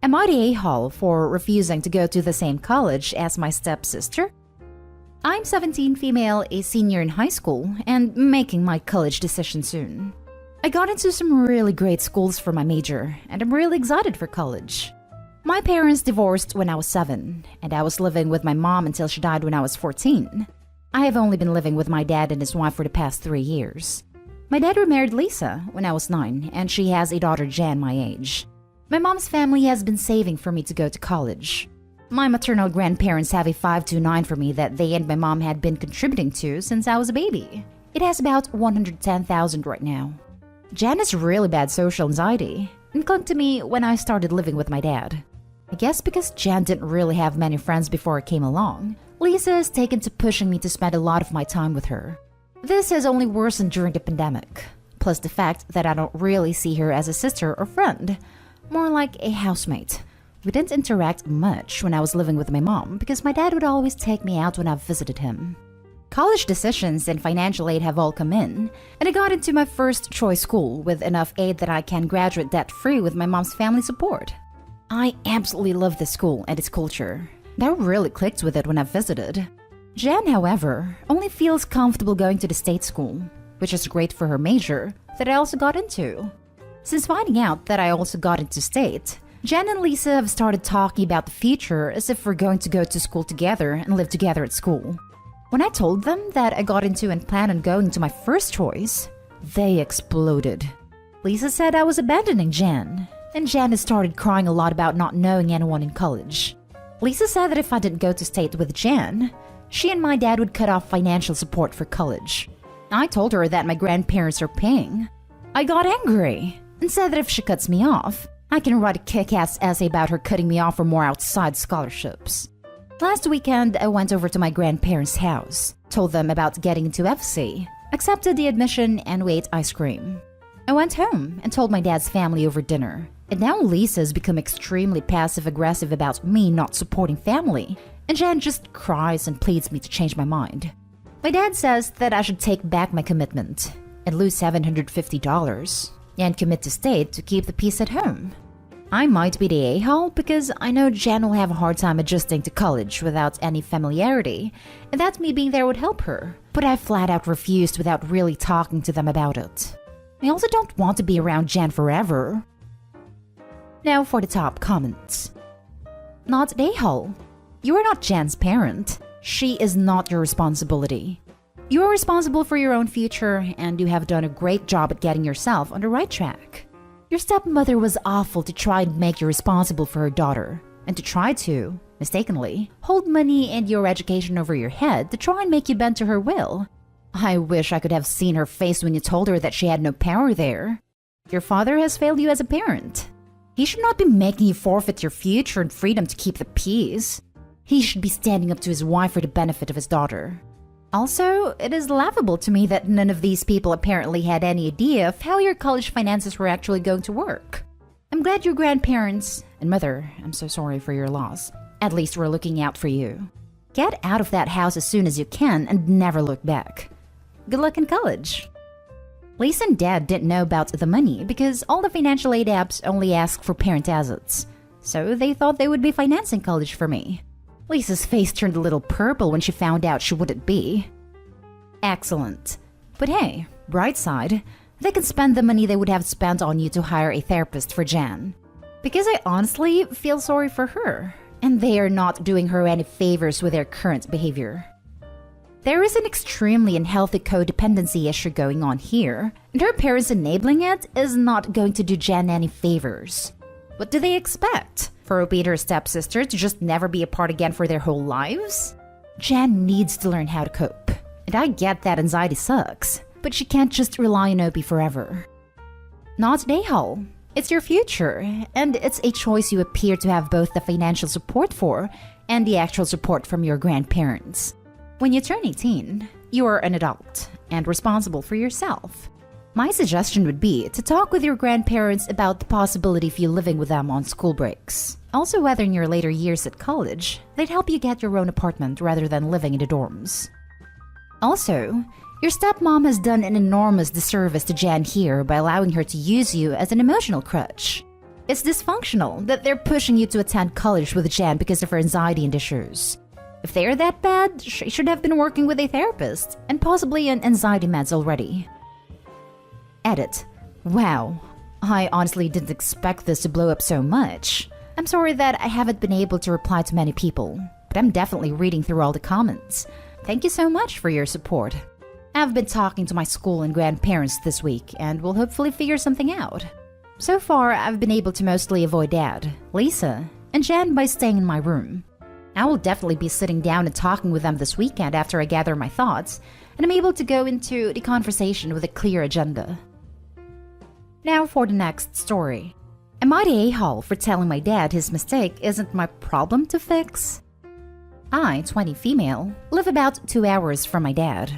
Am I the a-hole for refusing to go to the same college as my stepsister? I'm 17, female, a senior in high school, and making my college decision soon. I got into some really great schools for my major, and I'm really excited for college. My parents divorced when I was 7, and I was living with my mom until she died when I was 14. I have only been living with my dad and his wife for the past 3 years. My dad remarried Lisa when I was 9, and she has a daughter, Jan, my age. My mom's family has been saving for me to go to college. My maternal grandparents have a 529 for me that they and my mom had been contributing to since I was a baby. It has about 110,000 right now. Jan has really bad social anxiety and clung to me when I started living with my dad. I guess because Jan didn't really have many friends before I came along, Lisa has taken to pushing me to spend a lot of my time with her. This has only worsened during the pandemic, plus the fact that I don't really see her as a sister or friend, more like a housemate. We didn't interact much when I was living with my mom because my dad would always take me out when I visited him. College decisions and financial aid have all come in, and I got into my first choice school with enough aid that I can graduate debt-free with my mom's family support. I absolutely love this school and its culture. And I really clicked with it when I visited. Jan, however, only feels comfortable going to the state school, which is great for her major that I also got into. Since finding out that I also got into state, Jan and Lisa have started talking about the future as if we're going to go to school together and live together at school. When I told them that I got into and plan on going to my first choice, they exploded. Lisa said I was abandoning Jan, and Jan has started crying a lot about not knowing anyone in college. Lisa said that if I didn't go to state with Jan, she and my dad would cut off financial support for college. I told her that my grandparents are paying. I got angry and said that if she cuts me off, I can write a kick-ass essay about her cutting me off for more outside scholarships. Last weekend, I went over to my grandparents' house, told them about getting into FC, accepted the admission, and we ate ice cream. I went home and told my dad's family over dinner, and now Lisa's become extremely passive-aggressive about me not supporting family, and Jan just cries and pleads me to change my mind. My dad says that I should take back my commitment and lose $750 and commit to state to keep the peace at home. I might be the a-hole because I know Jan will have a hard time adjusting to college without any familiarity, and that me being there would help her, but I flat out refused without really talking to them about it. I also don't want to be around Jan forever. Now for the top comments. Not the a-hole. You are not Jan's parent. She is not your responsibility. You are responsible for your own future, and you have done a great job at getting yourself on the right track. Your stepmother was awful to try and make you responsible for her daughter, and to try to, mistakenly, hold money and your education over your head to try and make you bend to her will. I wish I could have seen her face when you told her that she had no power there. Your father has failed you as a parent. He should not be making you forfeit your future and freedom to keep the peace. He should be standing up to his wife for the benefit of his daughter. Also, it is laughable to me that none of these people apparently had any idea of how your college finances were actually going to work. I'm glad your grandparents and mother, I'm so sorry for your loss, at least were looking out for you. Get out of that house as soon as you can and never look back. Good luck in college. Lisa and Dad didn't know about the money because all the financial aid apps only ask for parent assets, so they thought they would be financing college for me. Lisa's face turned a little purple when she found out she wouldn't be. Excellent. But hey, bright side, they can spend the money they would have spent on you to hire a therapist for Jan. Because I honestly feel sorry for her, and they are not doing her any favors with their current behavior. There is an extremely unhealthy codependency issue going on here, and her parents enabling it is not going to do Jan any favors. What do they expect? For Opie and her stepsister to just never be apart again for their whole lives? Jan needs to learn how to cope. And I get that anxiety sucks, but she can't just rely on Opie forever. Not an a-hole. It's your future, and it's a choice you appear to have both the financial support for and the actual support from your grandparents. When you turn 18, you are an adult and responsible for yourself. My suggestion would be to talk with your grandparents about the possibility of you living with them on school breaks. Also, whether in your later years at college, they'd help you get your own apartment rather than living in the dorms. Also, your stepmom has done an enormous disservice to Jan here by allowing her to use you as an emotional crutch. It's dysfunctional that they're pushing you to attend college with Jan because of her anxiety and issues. If they're that bad, she should have been working with a therapist and possibly on anxiety meds already. Edit. Wow. I honestly didn't expect this to blow up so much. I'm sorry that I haven't been able to reply to many people, but I'm definitely reading through all the comments. Thank you so much for your support. I've been talking to my school and grandparents this week and will hopefully figure something out. So far, I've been able to mostly avoid Dad, Lisa, and Jan by staying in my room. I will definitely be sitting down and talking with them this weekend after I gather my thoughts, and I'm able to go into the conversation with a clear agenda. Now for the next story. Am I the a-hole for telling my dad his mistake isn't my problem to fix? I, 20 female, live about 2 hours from my dad.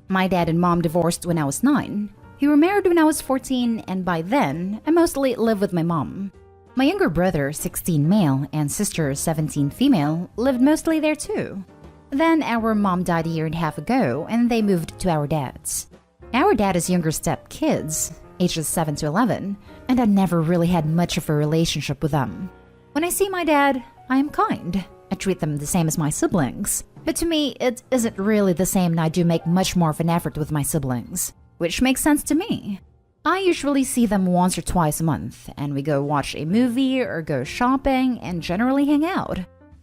My dad and mom divorced when I was 9. We were married when I was 14, and by then, I mostly live with my mom. My younger brother, 16 male, and sister, 17 female, lived mostly there too. Then our mom died a year and a half ago, and they moved to our dad's. Our dad has younger step kids, ages 7 to 11, and I never really had much of a relationship with them. When I see my dad, I am kind. I treat them the same as my siblings. But to me, it isn't really the same, and I do make much more of an effort with my siblings, which makes sense to me. I usually see them once or twice a month, and we go watch a movie or go shopping and generally hang out.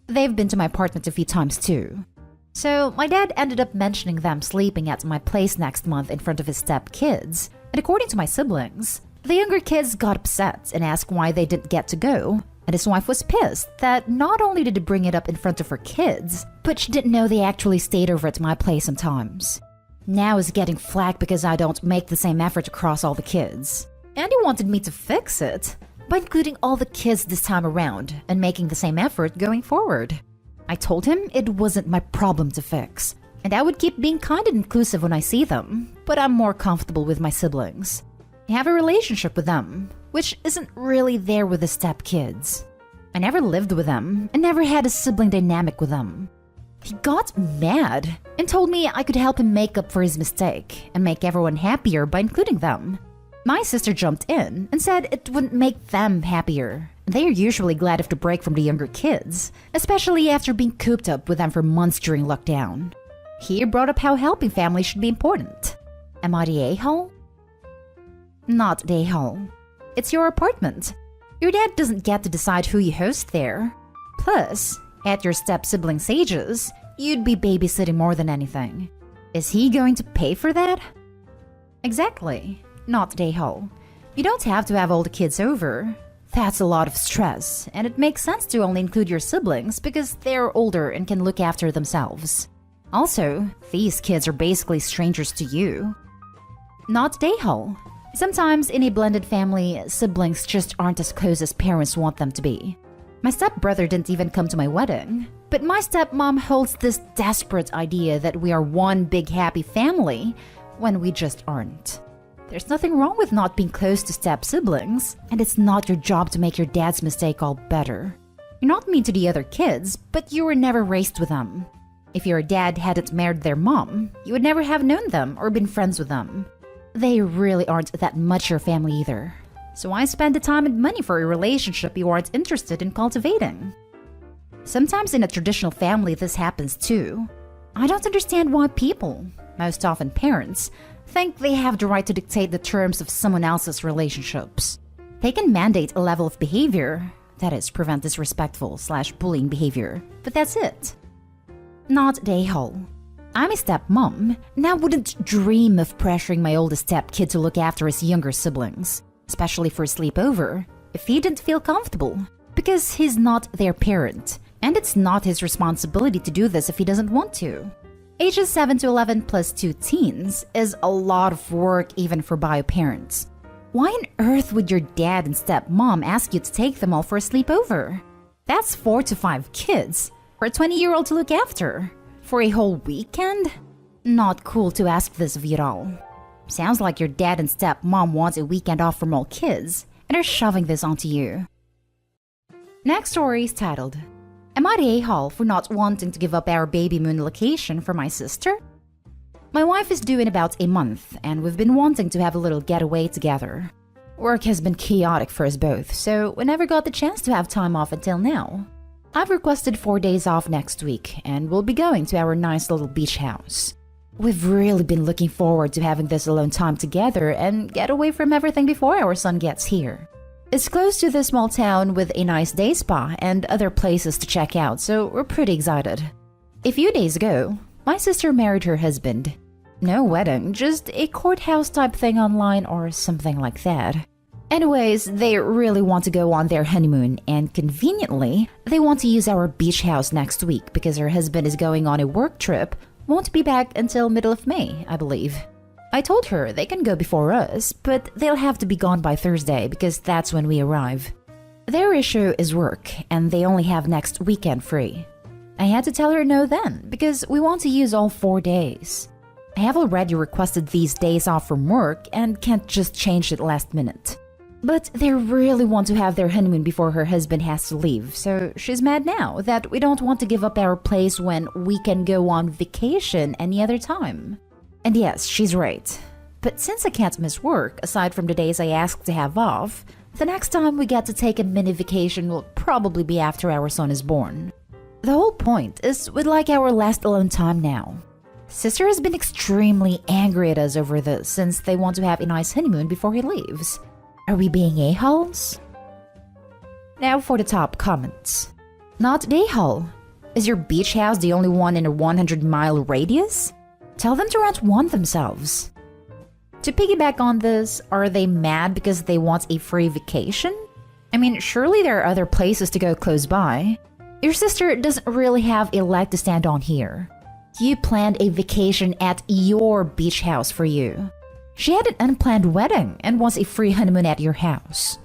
They've been to my apartment a few times too. So my dad ended up mentioning them sleeping at my place next month in front of his step kids, and according to my siblings, the younger kids got upset and asked why they didn't get to go, and his wife was pissed that not only did he bring it up in front of her kids, but she didn't know they actually stayed over at my place sometimes. Now he's getting flack because I don't make the same effort across all the kids. And he wanted me to fix it by including all the kids this time around and making the same effort going forward. I told him it wasn't my problem to fix, and I would keep being kind and inclusive when I see them, but I'm more comfortable with my siblings. I have a relationship with them, which isn't really there with the step kids. I never lived with them and never had a sibling dynamic with them. He got mad and told me I could help him make up for his mistake and make everyone happier by including them. My sister jumped in and said it wouldn't make them happier. They are usually glad of the break from the younger kids, especially after being cooped up with them for months during lockdown. He brought up how helping families should be important. Am I the a-hole? Not the a-hole. It's your apartment. Your dad doesn't get to decide who you host there. Plus, at your step-sibling's ages, you'd be babysitting more than anything. Is he going to pay for that? Exactly. Not the a-hole. You don't have to have all the kids over. That's a lot of stress, and it makes sense to only include your siblings because they're older and can look after themselves. Also, these kids are basically strangers to you. Not the a-hole. Sometimes in a blended family, siblings just aren't as close as parents want them to be. My stepbrother didn't even come to my wedding, but my stepmom holds this desperate idea that we are one big happy family when we just aren't. There's nothing wrong with not being close to step-siblings, and it's not your job to make your dad's mistake all better. You're not mean to the other kids, but you were never raised with them. If your dad hadn't married their mom, you would never have known them or been friends with them. They really aren't that much your family either. So why spend the time and money for a relationship you aren't interested in cultivating? Sometimes in a traditional family this happens too. I don't understand why people, most often parents, think they have the right to dictate the terms of someone else's relationships. They can mandate a level of behavior, that is, prevent disrespectful/bullying behavior, but that's it. Not the a-hole. I'm a stepmom, and I wouldn't dream of pressuring my oldest stepkid to look after his younger siblings, especially for a sleepover, if he didn't feel comfortable, because he's not their parent, and it's not his responsibility to do this if he doesn't want to. Ages 7 to 11 plus 2 teens is a lot of work even for bio parents. Why on earth would your dad and stepmom ask you to take them all for a sleepover? That's 4 to 5 kids for a 20-year-old to look after. For a whole weekend? Not cool to ask this of you at all. Sounds like your dad and stepmom want a weekend off from all kids and are shoving this onto you. Next story is titled, Am I the a-hole for not wanting to give up our baby moon location for my sister? My wife is due in about a month, and we've been wanting to have a little getaway together. Work has been chaotic for us both, so we never got the chance to have time off until now. I've requested 4 days off next week, and we'll be going to our nice little beach house. We've really been looking forward to having this alone time together and get away from everything before our son gets here. It's close to the small town with a nice day spa and other places to check out, so we're pretty excited. A few days ago, my sister married her husband. No wedding, just a courthouse type thing online or something like that. Anyways, they really want to go on their honeymoon, and conveniently, they want to use our beach house next week because her husband is going on a work trip, won't be back until middle of May, I believe. I told her they can go before us, but they'll have to be gone by Thursday because that's when we arrive. Their issue is work, and they only have next weekend free. I had to tell her no then, because we want to use all 4 days. I have already requested these days off from work and can't just change it last minute. But they really want to have their honeymoon before her husband has to leave, so she's mad now that we don't want to give up our place when we can go on vacation any other time. And yes, she's right. But since I can't miss work, aside from the days I asked to have off, the next time we get to take a mini vacation will probably be after our son is born. The whole point is we'd like our last alone time now. Sister has been extremely angry at us over this since they want to have a nice honeymoon before he leaves. Are we being a-holes? Now for the top comments. Not a-hole. Is your beach house the only one in a 100-mile radius? Tell them to rent one themselves. To piggyback on this, are they mad because they want a free vacation? I mean, surely there are other places to go close by. Your sister doesn't really have a leg to stand on here. You planned a vacation at your beach house for you. She had an unplanned wedding and wants a free honeymoon at your house.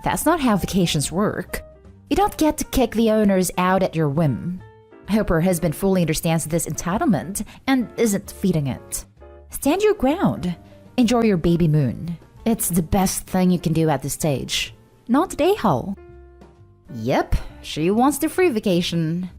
That's not how vacations work. You don't get to kick the owners out at your whim. I hope her husband fully understands this entitlement and isn't feeding it. Stand your ground. Enjoy your baby moon. It's the best thing you can do at this stage. Not a-hole. Yep, she wants the free vacation.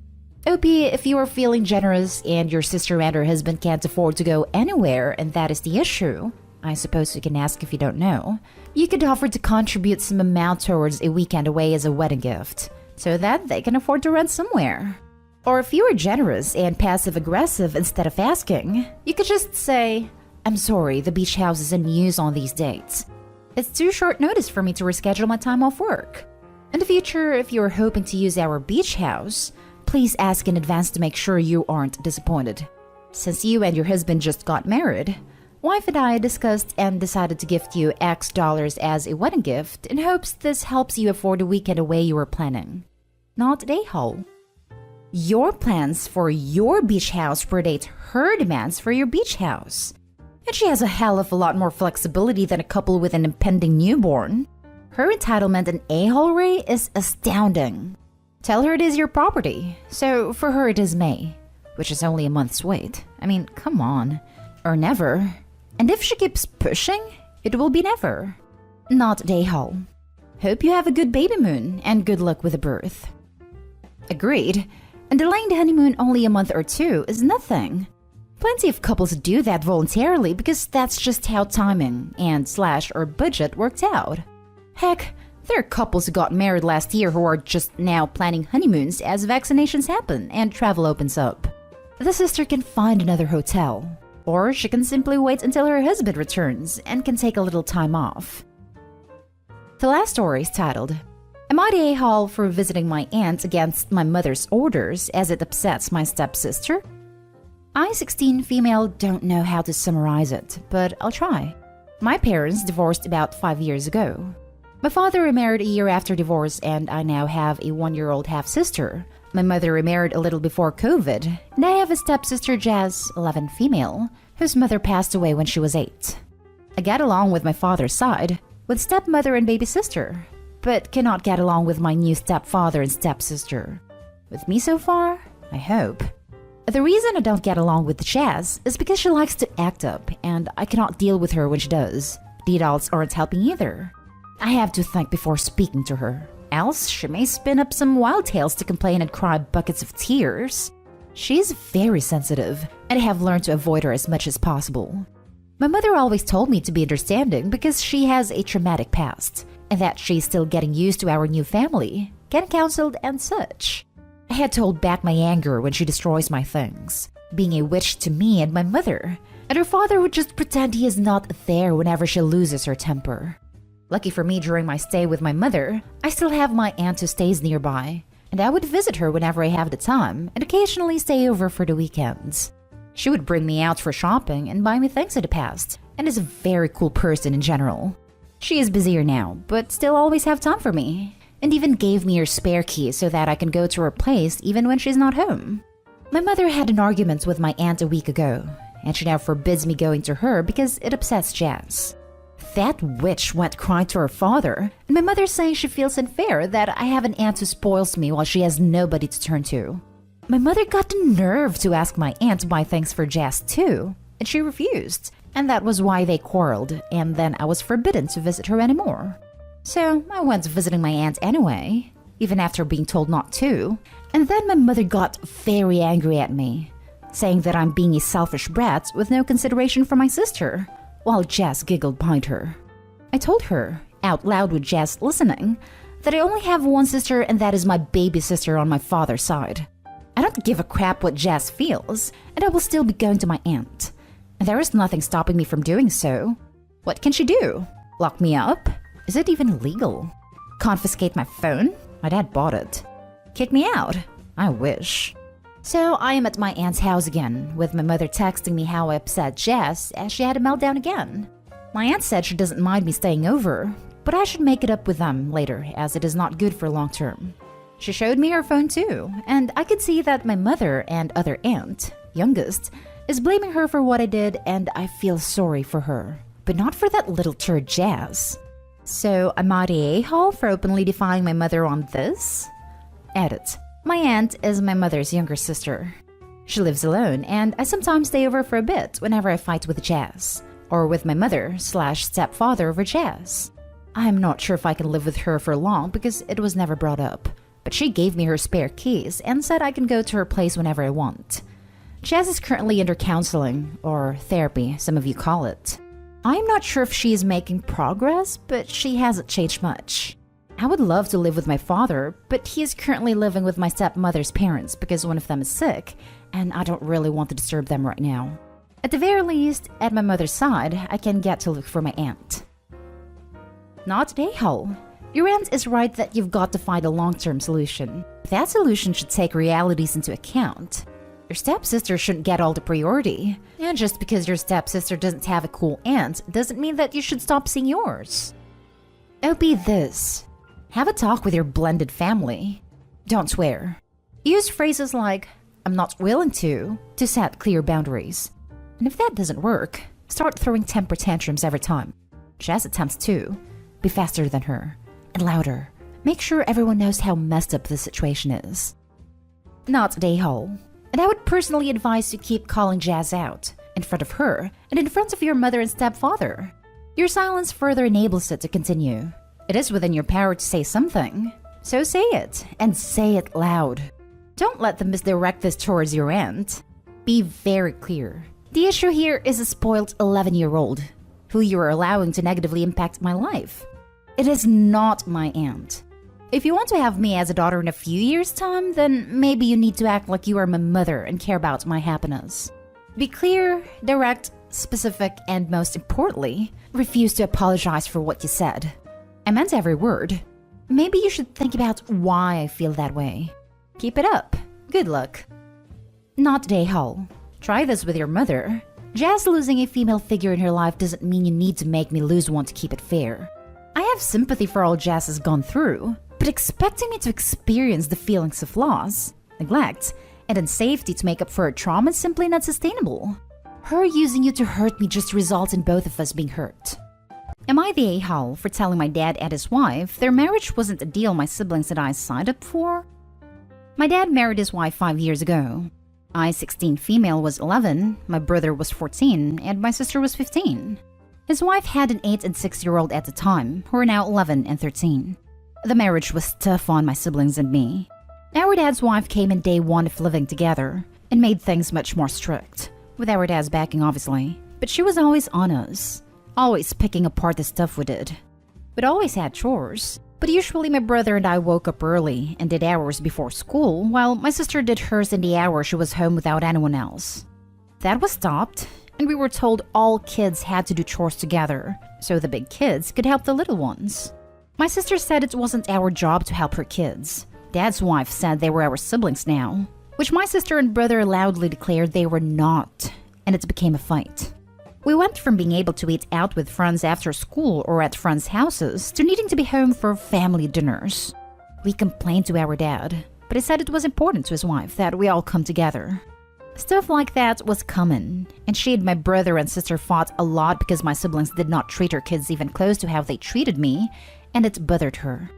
OP, if you are feeling generous and your sister and her husband can't afford to go anywhere and that is the issue, I suppose you can ask if you don't know, you could offer to contribute some amount towards a weekend away as a wedding gift, so that they can afford to rent somewhere. Or if you are generous and passive-aggressive instead of asking, you could just say, I'm sorry, the beach house is in use on these dates. It's too short notice for me to reschedule my time off work. In the future, if you are hoping to use our beach house, please ask in advance to make sure you aren't disappointed. Since you and your husband just got married, wife and I discussed and decided to gift you X dollars as a wedding gift in hopes this helps you afford the weekend away you were planning. Not a-hole. Your plans for your beach house predate her demands for your beach house. And she has a hell of a lot more flexibility than a couple with an impending newborn. Her entitlement and a-holery is astounding. Tell her it is your property, so for her it is May, which is only a month's wait. I mean, come on. Or never. And if she keeps pushing, it will be never. Not a-hole. Hope you have a good baby moon and good luck with the birth. Agreed. And delaying the honeymoon only a month or 2 is nothing. Plenty of couples do that voluntarily because that's just how timing and or budget worked out. Heck, there are couples who got married last year who are just now planning honeymoons as vaccinations happen and travel opens up. The sister can find another hotel, or she can simply wait until her husband returns and can take a little time off. The last story is titled, Am I the a-hole for visiting my aunt against my mother's orders as it upsets my stepsister? I, 16 female, don't know how to summarize it, but I'll try. My parents divorced about 5 years ago. My father remarried a year after divorce and I now have a 1-year-old half-sister. My mother remarried a little before COVID, and I have a stepsister, Jazz, 11 female, whose mother passed away when she was 8. I get along with my father's side, with stepmother and baby sister, but cannot get along with my new stepfather and stepsister. With me so far? I hope. The reason I don't get along with Jazz is because she likes to act up, and I cannot deal with her when she does. The adults aren't helping either. I have to think before speaking to her, else she may spin up some wild tales to complain and cry buckets of tears. She's very sensitive, and I have learned to avoid her as much as possible. My mother always told me to be understanding because she has a traumatic past, and that she's still getting used to our new family, getting counseled and such. I had to hold back my anger when she destroys my things, being a witch to me and my mother, and her father would just pretend he is not there whenever she loses her temper. Lucky for me, during my stay with my mother, I still have my aunt who stays nearby, and I would visit her whenever I have the time and occasionally stay over for the weekends. She would bring me out for shopping and buy me things in the past, and is a very cool person in general. She is busier now, but still always have time for me, and even gave me her spare key so that I can go to her place even when she's not home. My mother had an argument with my aunt a week ago, and she now forbids me going to her because it upsets Jazz. That witch went crying to her father, and my mother saying she feels unfair that I have an aunt who spoils me while she has nobody to turn to. My mother got the nerve to ask my aunt to buy things for Jazz too, and she refused, and that was why they quarreled, and then I was forbidden to visit her anymore. So I went visiting my aunt anyway, even after being told not to, and then my mother got very angry at me, saying that I'm being a selfish brat with no consideration for my sister, while Jazz giggled behind her. I told her, out loud with Jazz listening, that I only have one sister and that is my baby sister on my father's side. I don't give a crap what Jazz feels, and I will still be going to my aunt. And there is nothing stopping me from doing so. What can she do? Lock me up? Is it even legal? Confiscate my phone? My dad bought it. Kick me out? I wish. So I am at my aunt's house again, with my mother texting me how I upset Jess as she had a meltdown again. My aunt said she doesn't mind me staying over, but I should make it up with them later as it is not good for long term. She showed me her phone too, and I could see that my mother and other aunt, youngest, is blaming her for what I did, and I feel sorry for her, but not for that little turd Jazz. So am I the a-hole for openly defying my mother on this? Edit. My aunt is my mother's younger sister. She lives alone, and I sometimes stay over for a bit whenever I fight with Jazz, or with my mother/stepfather over Jazz. I'm not sure if I can live with her for long because it was never brought up, but she gave me her spare keys and said I can go to her place whenever I want. Jazz is currently under counseling, or therapy, some of you call it. I'm not sure if she is making progress, but she hasn't changed much. I would love to live with my father, but he is currently living with my stepmother's parents because one of them is sick, and I don't really want to disturb them right now. At the very least, at my mother's side, I can get to look for my aunt. Not an a-hole. Your aunt is right that you've got to find a long-term solution. That solution should take realities into account. Your stepsister shouldn't get all the priority. And just because your stepsister doesn't have a cool aunt doesn't mean that you should stop seeing yours. OP this. Have a talk with your blended family. Don't swear. Use phrases like, I'm not willing to set clear boundaries. And if that doesn't work, start throwing temper tantrums every time. Jazz attempts to. Be faster than her. And louder. Make sure everyone knows how messed up the situation is. Not an a-hole. And I would personally advise you keep calling Jazz out, in front of her, and in front of your mother and stepfather. Your silence further enables it to continue. It is within your power to say something. So say it, and say it loud. Don't let them misdirect this towards your aunt. Be very clear. The issue here is a spoiled 11-year-old, who you are allowing to negatively impact my life. It is not my aunt. If you want to have me as a daughter in a few years' time, then maybe you need to act like you are my mother and care about my happiness. Be clear, direct, specific, and most importantly, refuse to apologize for what you said. I meant every word. Maybe you should think about why I feel that way. Keep it up. Good luck. Not an a-hole. Try this with your mother. Jazz losing a female figure in her life doesn't mean you need to make me lose one to keep it fair. I have sympathy for all Jazz has gone through, but expecting me to experience the feelings of loss, neglect, and unsafety to make up for her trauma is simply not sustainable. Her using you to hurt me just results in both of us being hurt. Am I the a-hole for telling my dad and his wife their marriage wasn't a deal my siblings and I signed up for? My dad married his wife 5 years ago. I, 16 female, was 11, my brother was 14, and my sister was 15. His wife had an 8 and 6-year-old at the time, who are now 11 and 13. The marriage was tough on my siblings and me. Our dad's wife came in day one of living together, and made things much more strict, with our dad's backing obviously. but she was always on us, always picking apart the stuff we did. We'd always had chores, but usually my brother and I woke up early and did ours before school, while my sister did hers in the hour she was home without anyone else. That was stopped, and we were told all kids had to do chores together, so the big kids could help the little ones. My sister said it wasn't our job to help her kids. Dad's wife said they were our siblings now, which my sister and brother loudly declared they were not, and it became a fight. We went from being able to eat out with friends after school or at friends' houses to needing to be home for family dinners. We complained to our dad, but he said it was important to his wife that we all come together. Stuff like that was common, and she and my brother and sister fought a lot because my siblings did not treat her kids even close to how they treated me, and it bothered her.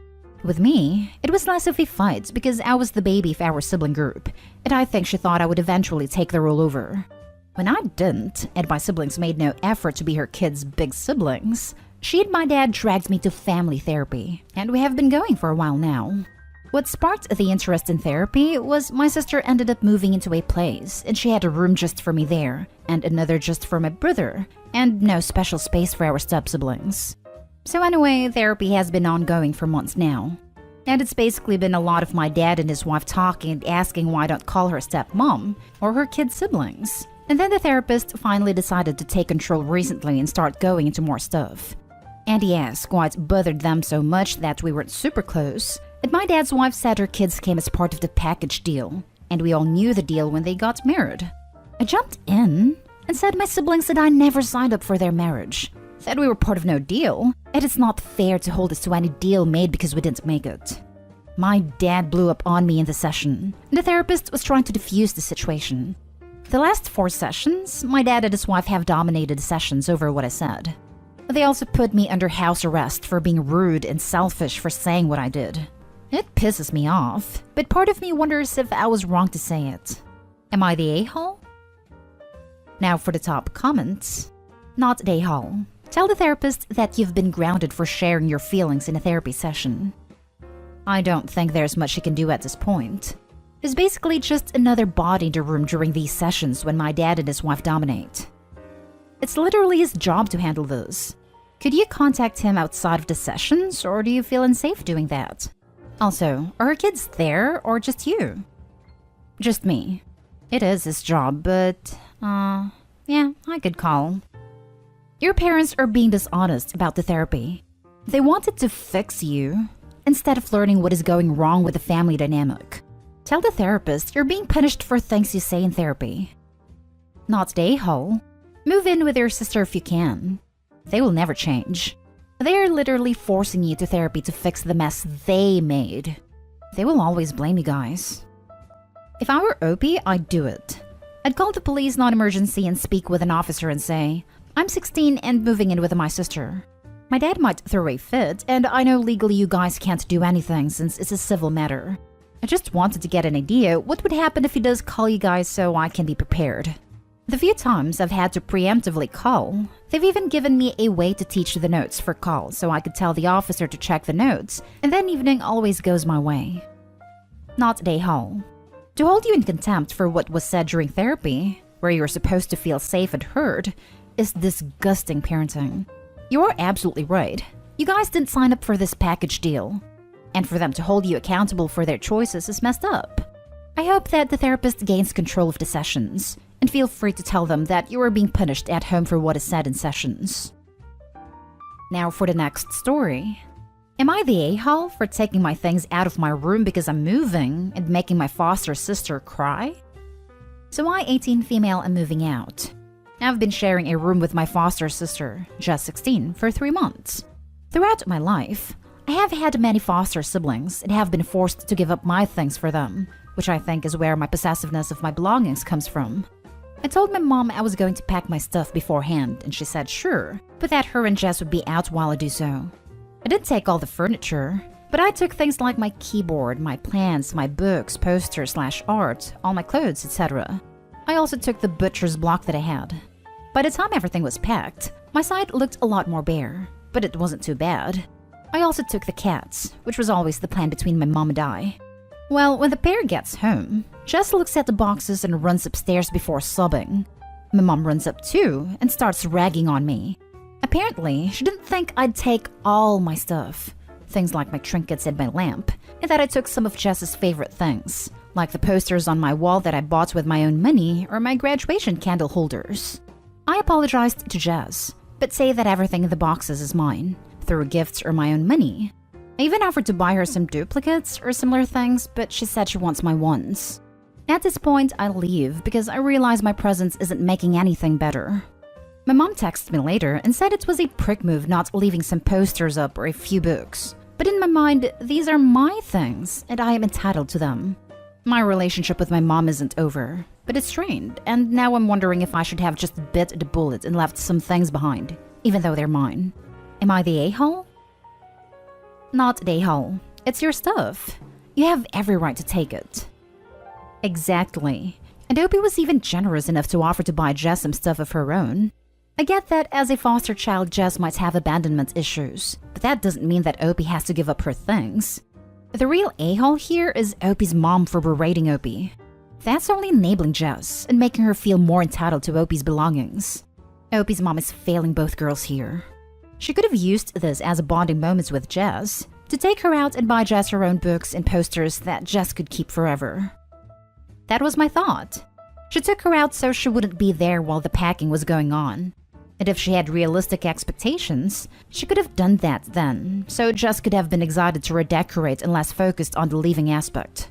With me, it was less of a fight because I was the baby of our sibling group, and I think she thought I would eventually take the role over. When I didn't, and my siblings made no effort to be her kids' big siblings, she and my dad dragged me to family therapy, and we have been going for a while now. What sparked the interest in therapy was my sister ended up moving into a place, and she had a room just for me there, and another just for my brother, and no special space for our step-siblings. So anyway, therapy has been ongoing for months now. And it's basically been a lot of my dad and his wife talking and asking why I don't call her stepmom or her kids' siblings. And then the therapist finally decided to take control recently and start going into more stuff. And he asked why it bothered them so much that we weren't super close. And my dad's wife said her kids came as part of the package deal, and we all knew the deal when they got married. I jumped in and said my siblings and I never signed up for their marriage. Said we were part of no deal, and it's not fair to hold us to any deal made because we didn't make it. My dad blew up on me in the session, and the therapist was trying to defuse the situation. The last 4 sessions, my dad and his wife have dominated the sessions over what I said. They also put me under house arrest for being rude and selfish for saying what I did. It pisses me off, but part of me wonders if I was wrong to say it. Am I the a-hole? Now for the top comments. Not the a-hole. Tell the therapist that you've been grounded for sharing your feelings in a therapy session. I don't think there's much he can do at this point. He's basically just another body in the room during these sessions when my dad and his wife dominate. It's literally his job to handle this. Could you contact him outside of the sessions, or do you feel unsafe doing that? Also, are her kids there, or just you? Just me. It is his job, but, yeah, I could call. Your parents are being dishonest about the therapy. They wanted to fix you, instead of learning what is going wrong with the family dynamic. Tell the therapist you're being punished for things you say in therapy. Not the a-hole. Move in with your sister if you can. They will never change. They are literally forcing you to therapy to fix the mess they made. They will always blame you guys. If I were Opie, I'd do it. I'd call the police non-emergency and speak with an officer and say, I'm 16 and moving in with my sister. My dad might throw a fit, and I know legally you guys can't do anything since it's a civil matter. I just wanted to get an idea what would happen if he does call you guys so I can be prepared. The few times I've had to preemptively call, they've even given me a way to teach the notes for calls so I could tell the officer to check the notes, and then evening always goes my way. Not the a-hole. To hold you in contempt for what was said during therapy, where you're supposed to feel safe and heard, is disgusting parenting. You're absolutely right. You guys didn't sign up for this package deal. And for them to hold you accountable for their choices is messed up. I hope that the therapist gains control of the sessions, and feel free to tell them that you are being punished at home for what is said in sessions. Now for the next story. Am I the a-hole for taking my things out of my room because I'm moving and making my foster sister cry? So I, 18 female, am moving out. I've been sharing a room with my foster sister, just 16, for 3 months. Throughout my life, I have had many foster siblings and have been forced to give up my things for them, which I think is where my possessiveness of my belongings comes from. I told my mom I was going to pack my stuff beforehand, and she said sure, but that her and Jess would be out while I do so. I didn't take all the furniture, but I took things like my keyboard, my plants, my books, posters/art, all my clothes, etc. I also took the butcher's block that I had. By the time everything was packed, my side looked a lot more bare, but it wasn't too bad. I also took the cats, which was always the plan between my mom and I. Well, when the pair gets home, Jess looks at the boxes and runs upstairs before sobbing. My mom runs up too and starts ragging on me. Apparently, she didn't think I'd take all my stuff, things like my trinkets and my lamp, and that I took some of Jess's favorite things, like the posters on my wall that I bought with my own money or my graduation candle holders. I apologized to Jess, but say that everything in the boxes is mine, through gifts or my own money. I even offered to buy her some duplicates or similar things, but she said she wants my ones. At this point, I leave because I realize my presence isn't making anything better. My mom texted me later and said it was a prick move not leaving some posters up or a few books. But in my mind, these are my things and I am entitled to them. My relationship with my mom isn't over, but it's strained, and now I'm wondering if I should have just bit the bullet and left some things behind, even though they're mine. Am I the a-hole? Not the a-hole. It's your stuff. You have every right to take it. Exactly. And Opie was even generous enough to offer to buy Jess some stuff of her own. I get that as a foster child, Jess might have abandonment issues, but that doesn't mean that Opie has to give up her things. The real a-hole here is Opie's mom for berating Opie. That's only enabling Jess and making her feel more entitled to Opie's belongings. Opie's mom is failing both girls here. She could have used this as a bonding moment with Jess, to take her out and buy Jess her own books and posters that Jess could keep forever. That was my thought. She took her out so she wouldn't be there while the packing was going on. And if she had realistic expectations, she could have done that then, so Jess could have been excited to redecorate and less focused on the leaving aspect.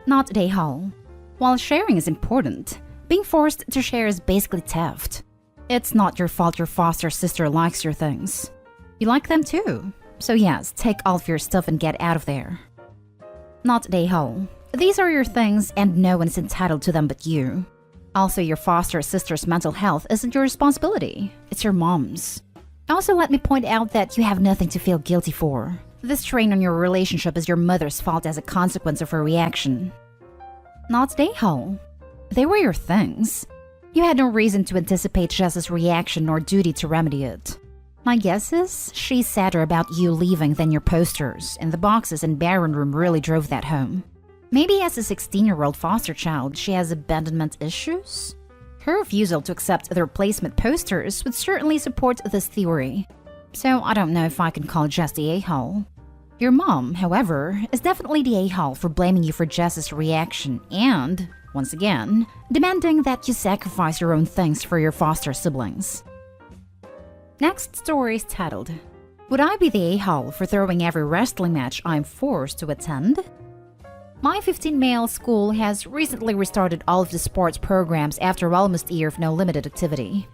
Not the a-hole. While sharing is important, being forced to share is basically theft. It's not your fault your foster sister likes your things. You like them too. So yes, take all of your stuff and get out of there. Not the a-hole. These are your things and no one is entitled to them but you. Also, your foster sister's mental health isn't your responsibility. It's your mom's. Also, let me point out that you have nothing to feel guilty for. This strain on your relationship is your mother's fault as a consequence of her reaction. Not the a-hole. They were your things. You had no reason to anticipate Jess's reaction nor duty to remedy it. My guess is she's sadder about you leaving than your posters, and the boxes and barren room really drove that home. Maybe as a 16-year-old foster child, she has abandonment issues? Her refusal to accept the replacement posters would certainly support this theory. So I don't know if I can call Jess the a-hole. Your mom, however, is definitely the a-hole for blaming you for Jess's reaction and, once again, demanding that you sacrifice your own things for your foster siblings. Next story is titled, Would I be the a-hole for throwing every wrestling match I'm forced to attend? My 15-male school has recently restarted all of the sports programs after almost a year of no limited activity.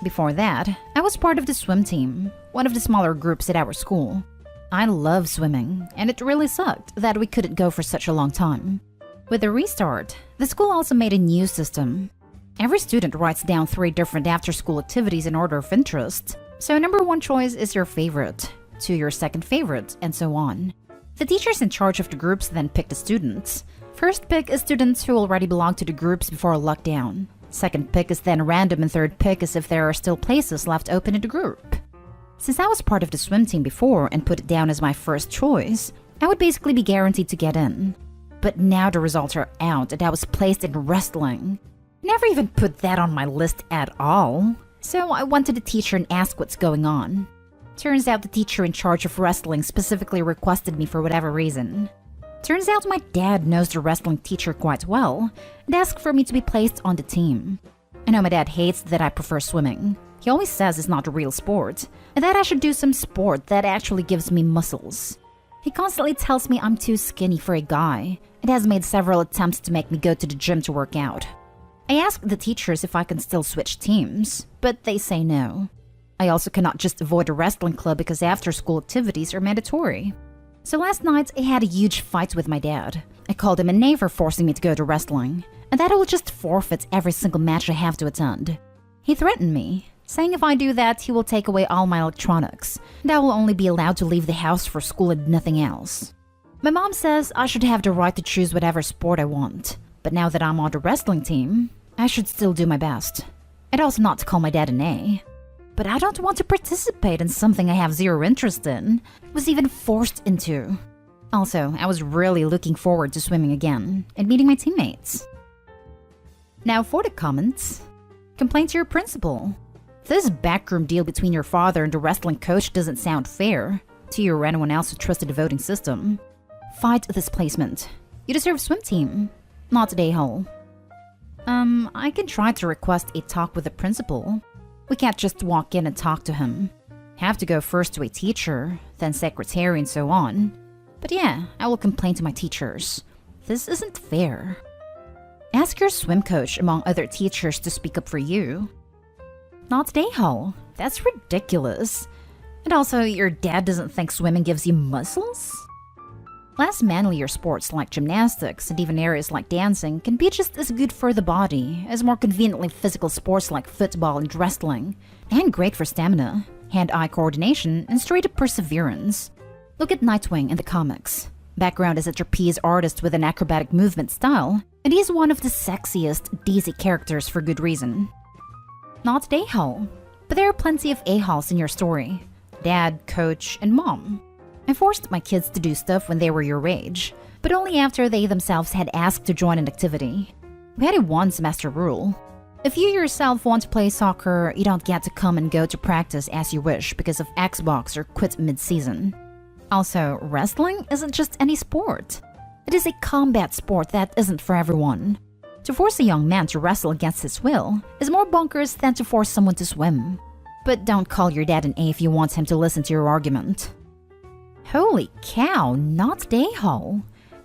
Before that, I was part of the swim team, one of the smaller groups at our school. I love swimming, and it really sucked that we couldn't go for such a long time. With the restart, the school also made a new system. Every student writes down 3 different after-school activities in order of interest, so number 1 choice is your favorite, 2 your second favorite, and so on. The teachers in charge of the groups then pick the students. First pick is students who already belong to the groups before lockdown. Second pick is then random, and third pick is if there are still places left open in the group. Since I was part of the swim team before and put it down as my first choice, I would basically be guaranteed to get in. But now the results are out and I was placed in wrestling. Never even put that on my list at all. So I went to the teacher and asked what's going on. Turns out the teacher in charge of wrestling specifically requested me for whatever reason. Turns out my dad knows the wrestling teacher quite well and asked for me to be placed on the team. I know my dad hates that I prefer swimming. He always says it's not a real sport, and that I should do some sport that actually gives me muscles. He constantly tells me I'm too skinny for a guy, and has made several attempts to make me go to the gym to work out. I asked the teachers if I can still switch teams, but they say no. I also cannot just avoid a wrestling club because after-school activities are mandatory. So last night, I had a huge fight with my dad. I called him a knave for forcing me to go to wrestling, and that I will just forfeit every single match I have to attend. He threatened me, saying if I do that, he will take away all my electronics, and I will only be allowed to leave the house for school and nothing else. My mom says I should have the right to choose whatever sport I want, but now that I'm on the wrestling team, I should still do my best. I'd also not call my dad an A. But I don't want to participate in something I have zero interest in, was even forced into. Also, I was really looking forward to swimming again and meeting my teammates. Now for the comments. Complain to your principal. This backroom deal between your father and the wrestling coach doesn't sound fair to you or anyone else who trusted the voting system. Fight this placement. You deserve swim team, not today, Hull. I can try to request a talk with the principal. We can't just walk in and talk to him. Have to go first to a teacher, then secretary and so on. But yeah, I will complain to my teachers. This isn't fair. Ask your swim coach among other teachers to speak up for you. Not today, Hull. That's ridiculous. And also, your dad doesn't think swimming gives you muscles? Less manlier sports like gymnastics and even areas like dancing can be just as good for the body as more conveniently physical sports like football and wrestling, and great for stamina, hand-eye coordination, and straight-up perseverance. Look at Nightwing in the comics. Background is a trapeze artist with an acrobatic movement style, and he's one of the sexiest DC characters for good reason. Not today, Hull, but there are plenty of A-Hulls in your story. Dad, coach, and mom. I forced my kids to do stuff when they were your age, but only after they themselves had asked to join an activity. We had a one-semester rule. If you yourself want to play soccer, you don't get to come and go to practice as you wish because of Xbox or quit mid-season. Also, wrestling isn't just any sport. It is a combat sport that isn't for everyone. To force a young man to wrestle against his will is more bonkers than to force someone to swim. But don't call your dad an A if you want him to listen to your argument. Holy cow, not day-ho.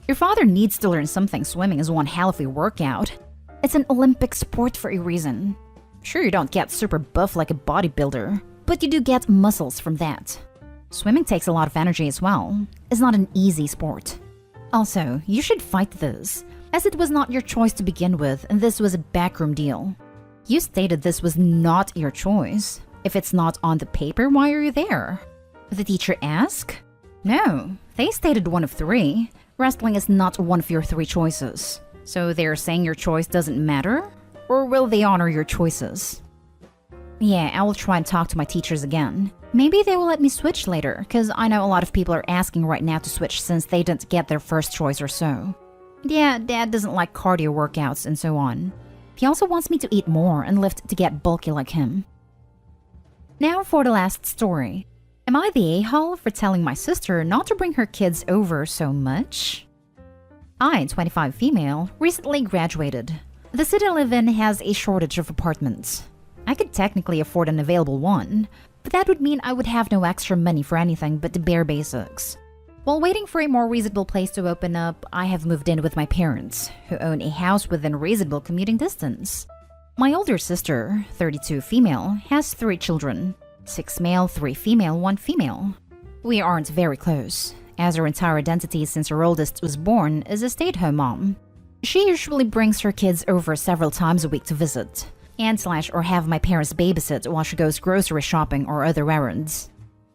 Your father needs to learn something. Swimming is one hell of a workout. It's an Olympic sport for a reason. Sure, you don't get super buff like a bodybuilder, but you do get muscles from that. Swimming takes a lot of energy as well. It's not an easy sport. Also, you should fight this, as it was not your choice to begin with and this was a backroom deal. You stated this was not your choice. If it's not on the paper, why are you there? The teacher asked? No, they stated one of three. Wrestling is not one of your three choices. So they're saying your choice doesn't matter? Or will they honor your choices? Yeah, I will try and talk to my teachers again. Maybe they will let me switch later, because I know a lot of people are asking right now to switch since they didn't get their first choice or so. Yeah, Dad doesn't like cardio workouts and so on. He also wants me to eat more and lift to get bulky like him. Now for the last story. Am I the a-hole for telling my sister not to bring her kids over so much? I, 25 female, recently graduated. The city I live in has a shortage of apartments. I could technically afford an available one, but that would mean I would have no extra money for anything but the bare basics. While waiting for a more reasonable place to open up, I have moved in with my parents, who own a house within reasonable commuting distance. My older sister, 32 female, has 3 children. 6 male, 3 female, 1 female. We aren't very close, as her entire identity since her oldest was born is a stay-at-home mom. She usually brings her kids over several times a week to visit, or have my parents babysit while she goes grocery shopping or other errands.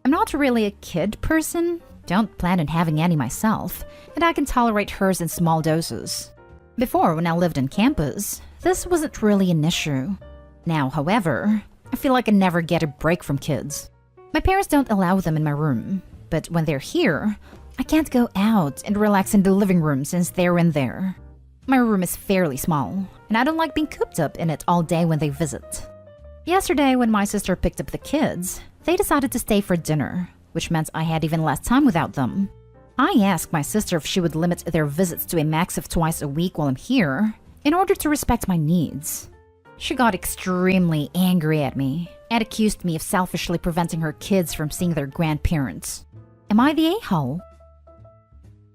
I'm not really a kid person, don't plan on having any myself, and I can tolerate hers in small doses. Before, when I lived on campus, this wasn't really an issue. Now, however, I feel like I never get a break from kids. My parents don't allow them in my room, but when they're here, I can't go out and relax in the living room since they're in there. My room is fairly small, and I don't like being cooped up in it all day when they visit. Yesterday, when my sister picked up the kids, they decided to stay for dinner, which meant I had even less time without them. I asked my sister if she would limit their visits to a max of twice a week while I'm here, in order to respect my needs. She got extremely angry at me and accused me of selfishly preventing her kids from seeing their grandparents. Am I the a-hole?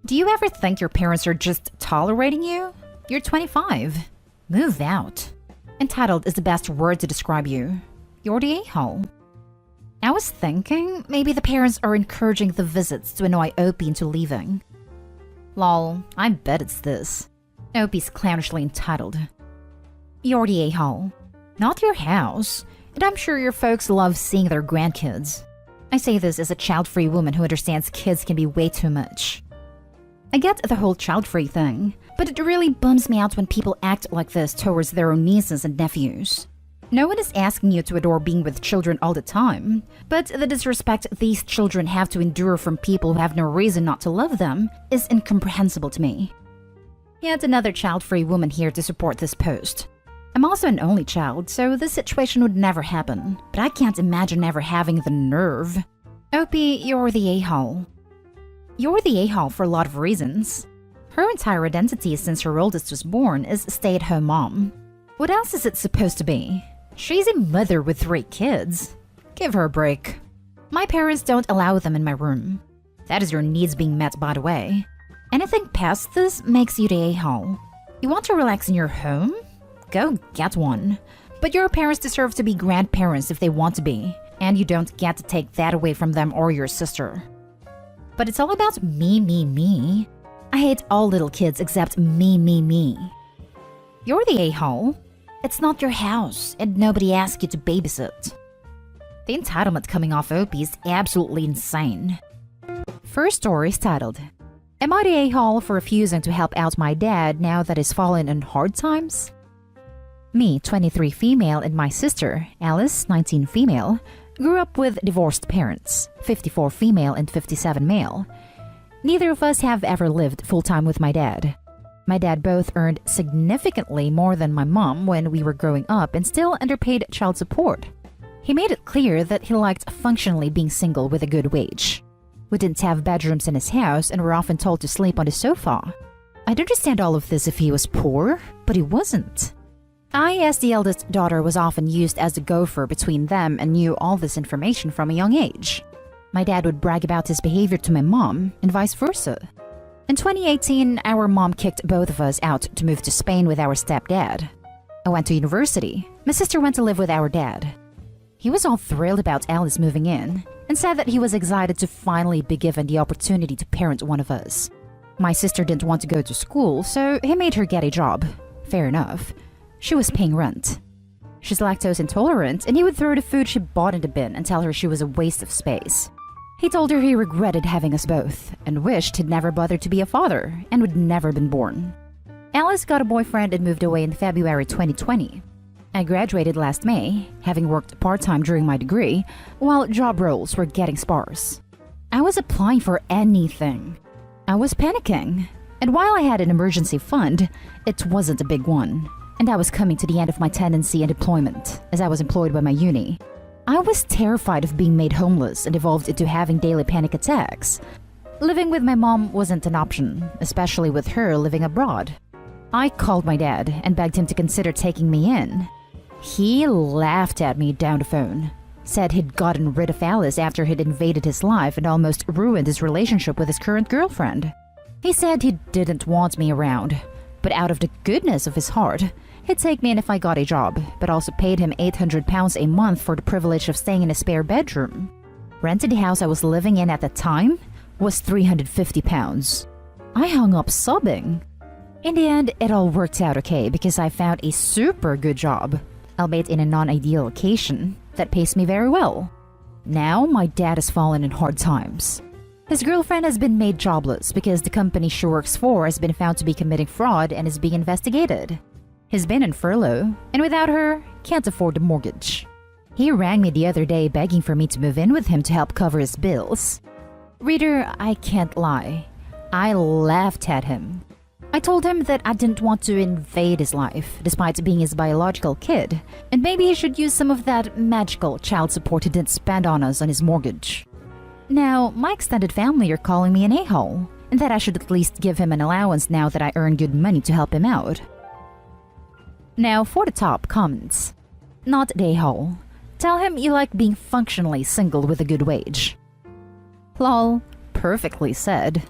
Do you ever think your parents are just tolerating you? You're 25. Move out. Entitled is the best word to describe you. You're the a-hole. I was thinking maybe the parents are encouraging the visits to annoy Opie into leaving. Lol, I bet it's this. Opie's clownishly entitled. You're the a-hole. Not your house, and I'm sure your folks love seeing their grandkids. I say this as a child-free woman who understands kids can be way too much. I get the whole child-free thing, but it really bums me out when people act like this towards their own nieces and nephews. No one is asking you to adore being with children all the time, but the disrespect these children have to endure from people who have no reason not to love them is incomprehensible to me. Yet another child-free woman here to support this post. I'm also an only child, so this situation would never happen. But I can't imagine ever having the nerve. Opie, you're the a-hole. You're the a-hole for a lot of reasons. Her entire identity since her oldest was born is stay-at-home mom. What else is it supposed to be? She's a mother with 3 kids. Give her a break. My parents don't allow them in my room. That is your needs being met, by the way. Anything past this makes you the a-hole. You want to relax in your home? Go get one. But your parents deserve to be grandparents if they want to be, and you don't get to take that away from them or your sister. But it's all about me, me, me. I hate all little kids except me, me, me. You're the a-hole. It's not your house, and nobody asked you to babysit. The entitlement coming off Opie is absolutely insane. First story is titled, Am I the a-hole for refusing to help out my dad now that he's fallen in hard times? Me, 23 female, and my sister, Alice, 19 female, grew up with divorced parents, 54 female and 57 male. Neither of us have ever lived full-time with my dad. My dad both earned significantly more than my mom when we were growing up and still underpaid child support. He made it clear that he liked functionally being single with a good wage. We didn't have bedrooms in his house and were often told to sleep on the sofa. I'd understand all of this if he was poor, but he wasn't. I, as the eldest daughter, was often used as the gopher between them and knew all this information from a young age. My dad would brag about his behavior to my mom, and vice versa. In 2018, our mom kicked both of us out to move to Spain with our stepdad. I went to university. My sister went to live with our dad. He was all thrilled about Alice moving in, and said that he was excited to finally be given the opportunity to parent one of us. My sister didn't want to go to school, so he made her get a job. Fair enough. She was paying rent. She's lactose intolerant, and he would throw the food she bought in the bin and tell her she was a waste of space. He told her he regretted having us both, and wished he'd never bothered to be a father, and would never been born. Alice got a boyfriend and moved away in February 2020. I graduated last May, having worked part-time during my degree, while job roles were getting sparse. I was applying for anything. I was panicking, and while I had an emergency fund, it wasn't a big one. And I was coming to the end of my tenancy and deployment, as I was employed by my uni. I was terrified of being made homeless and evolved into having daily panic attacks. Living with my mom wasn't an option, especially with her living abroad. I called my dad and begged him to consider taking me in. He laughed at me down the phone, said he'd gotten rid of Alice after he'd invaded his life and almost ruined his relationship with his current girlfriend. He said he didn't want me around, but out of the goodness of his heart, he'd take me in if I got a job, but also paid him £800 a month for the privilege of staying in a spare bedroom. Rent in the house I was living in at the time was £350. I hung up sobbing. In the end, it all worked out okay because I found a super good job, albeit in a non-ideal location, that pays me very well. Now, my dad has fallen in hard times. His girlfriend has been made jobless because the company she works for has been found to be committing fraud and is being investigated. He's been in furlough, and without her, can't afford the mortgage. He rang me the other day begging for me to move in with him to help cover his bills. Reader, I can't lie. I laughed at him. I told him that I didn't want to invade his life, despite being his biological kid, and maybe he should use some of that magical child support he didn't spend on us on his mortgage. Now, my extended family are calling me an a-hole, and that I should at least give him an allowance now that I earn good money to help him out. Now for the top comments. Not the a-hole. Tell him you like being functionally single with a good wage. Lol, perfectly said.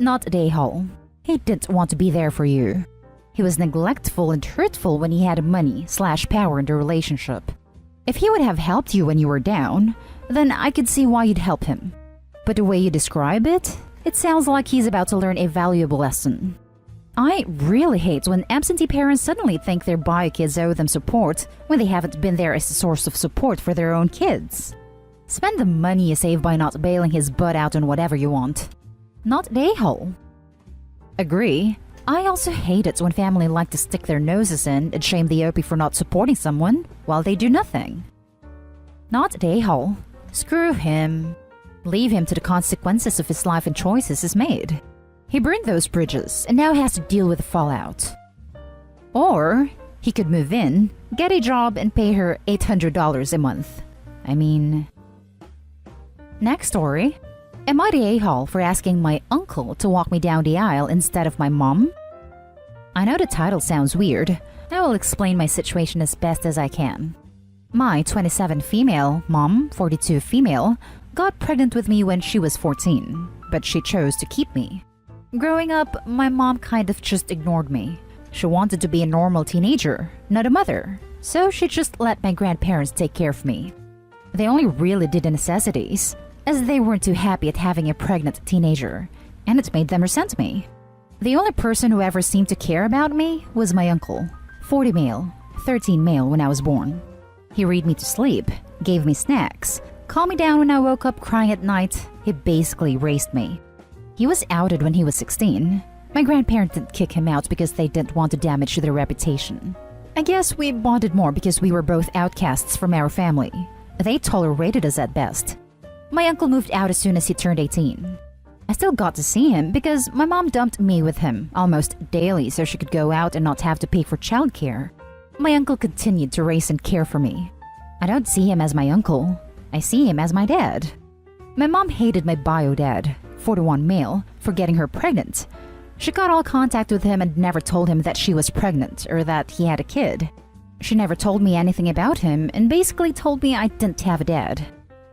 Not the a-hole. He didn't want to be there for you. He was neglectful and hurtful when he had money/power in the relationship. If he would have helped you when you were down, then I could see why you'd help him. But the way you describe it, it sounds like he's about to learn a valuable lesson. I really hate when absentee parents suddenly think their bio kids owe them support when they haven't been there as a source of support for their own kids. Spend the money you save by not bailing his butt out on whatever you want. Not the a-hole. Agree. I also hate it when family like to stick their noses in and shame the OP for not supporting someone while they do nothing. Not the a-hole. Screw him. Leave him to the consequences of his life and choices he's made. He burned those bridges and now has to deal with the fallout. Or He could move in, get a job, and pay her $800 a month. I mean... Next story. Am I the a-hole for asking my uncle to walk me down the aisle instead of my mom? I know the title sounds weird. I will explain my situation as best as I can. My 27 female mom, 42 female, got pregnant with me when she was 14, but she chose to keep me. Growing up, my mom kind of just ignored me. She wanted to be a normal teenager, not a mother, so she just let my grandparents take care of me. They only really did the necessities, as they weren't too happy at having a pregnant teenager, and it made them resent me. The only person who ever seemed to care about me was my uncle, 40 male, 13 male when I was born. He read me to sleep, gave me snacks, calmed me down when I woke up crying at night. He basically raised me. He was outed when he was 16. My grandparents didn't kick him out because they didn't want to damage their reputation. I guess we bonded more because we were both outcasts from our family. They tolerated us at best. My uncle moved out as soon as he turned 18. I still got to see him because my mom dumped me with him almost daily so she could go out and not have to pay for childcare. My uncle continued to raise and care for me. I don't see him as my uncle. I see him as my dad. My mom hated my bio dad, 41 male, for getting her pregnant. She cut all contact with him and never told him that she was pregnant or that he had a kid. She never told me anything about him and basically told me I didn't have a dad.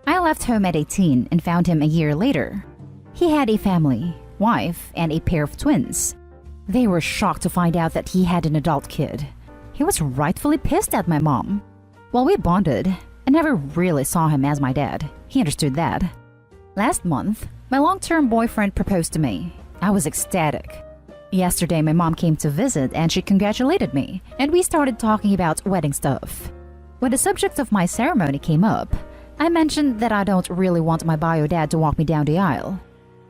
I left home at 18 and found him a year later. He had a family, wife, and a pair of twins. They were shocked to find out that he had an adult kid. He was rightfully pissed at my mom. While we bonded, I never really saw him as my dad. He understood that. Last month, my long-term boyfriend proposed to me. I was ecstatic. Yesterday, my mom came to visit and she congratulated me, and we started talking about wedding stuff. When the subject of my ceremony came up, I mentioned that I don't really want my bio dad to walk me down the aisle.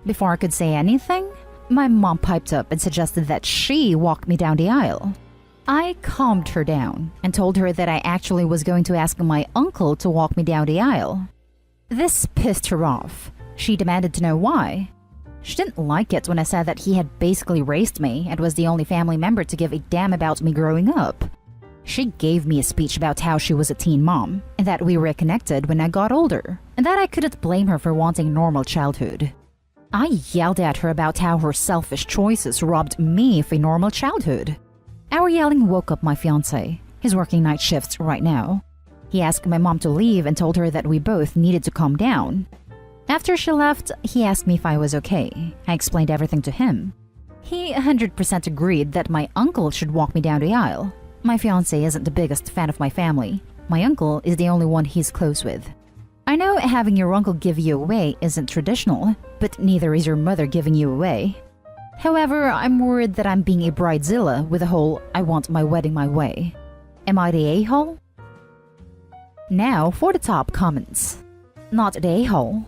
Before I could say anything, my mom piped up and suggested that she walk me down the aisle. I calmed her down and told her that I actually was going to ask my uncle to walk me down the aisle. This pissed her off. She demanded to know why. She didn't like it when I said that he had basically raised me and was the only family member to give a damn about me growing up. She gave me a speech about how she was a teen mom and that we reconnected when I got older and that I couldn't blame her for wanting a normal childhood. I yelled at her about how her selfish choices robbed me of a normal childhood. Our yelling woke up my fiancé. He's working night shifts right now. He asked my mom to leave and told her that we both needed to calm down. After she left, he asked me if I was okay. I explained everything to him. He 100% agreed that my uncle should walk me down the aisle. My fiancé isn't the biggest fan of my family. My uncle is the only one he's close with. I know having your uncle give you away isn't traditional, but neither is your mother giving you away. However, I'm worried that I'm being a bridezilla with the whole I want my wedding my way. Am I the a-hole? Now for the top comments. Not the a-hole.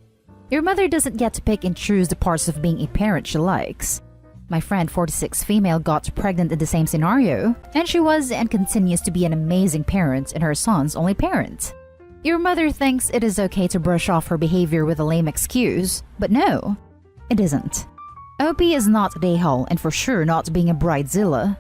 Your mother doesn't get to pick and choose the parts of being a parent she likes. My friend 46 female got pregnant in the same scenario, and she was and continues to be an amazing parent and her son's only parent. Your mother thinks it is okay to brush off her behavior with a lame excuse, but no, it isn't. OP is not the a-hole and for sure not being a bridezilla.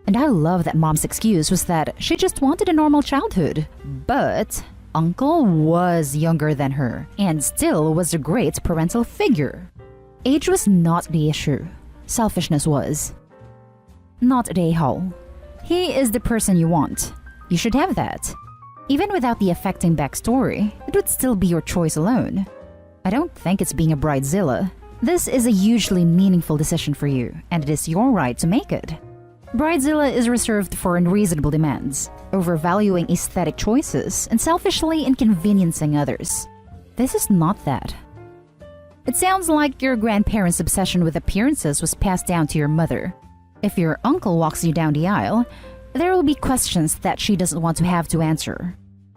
And I love that mom's excuse was that she just wanted a normal childhood, but uncle was younger than her and still was a great parental figure. Age was not the issue. Selfishness was. Not the a-hole. He is the person you want. You should have that. Even without the affecting backstory, it would still be your choice alone. I don't think it's being a bridezilla. This is a hugely meaningful decision for you, and it is your right to make it. Bridezilla is reserved for unreasonable demands, overvaluing aesthetic choices, and selfishly inconveniencing others. This is not that. It sounds like your grandparents' obsession with appearances was passed down to your mother. If your uncle walks you down the aisle, there will be questions that she doesn't want to have to answer.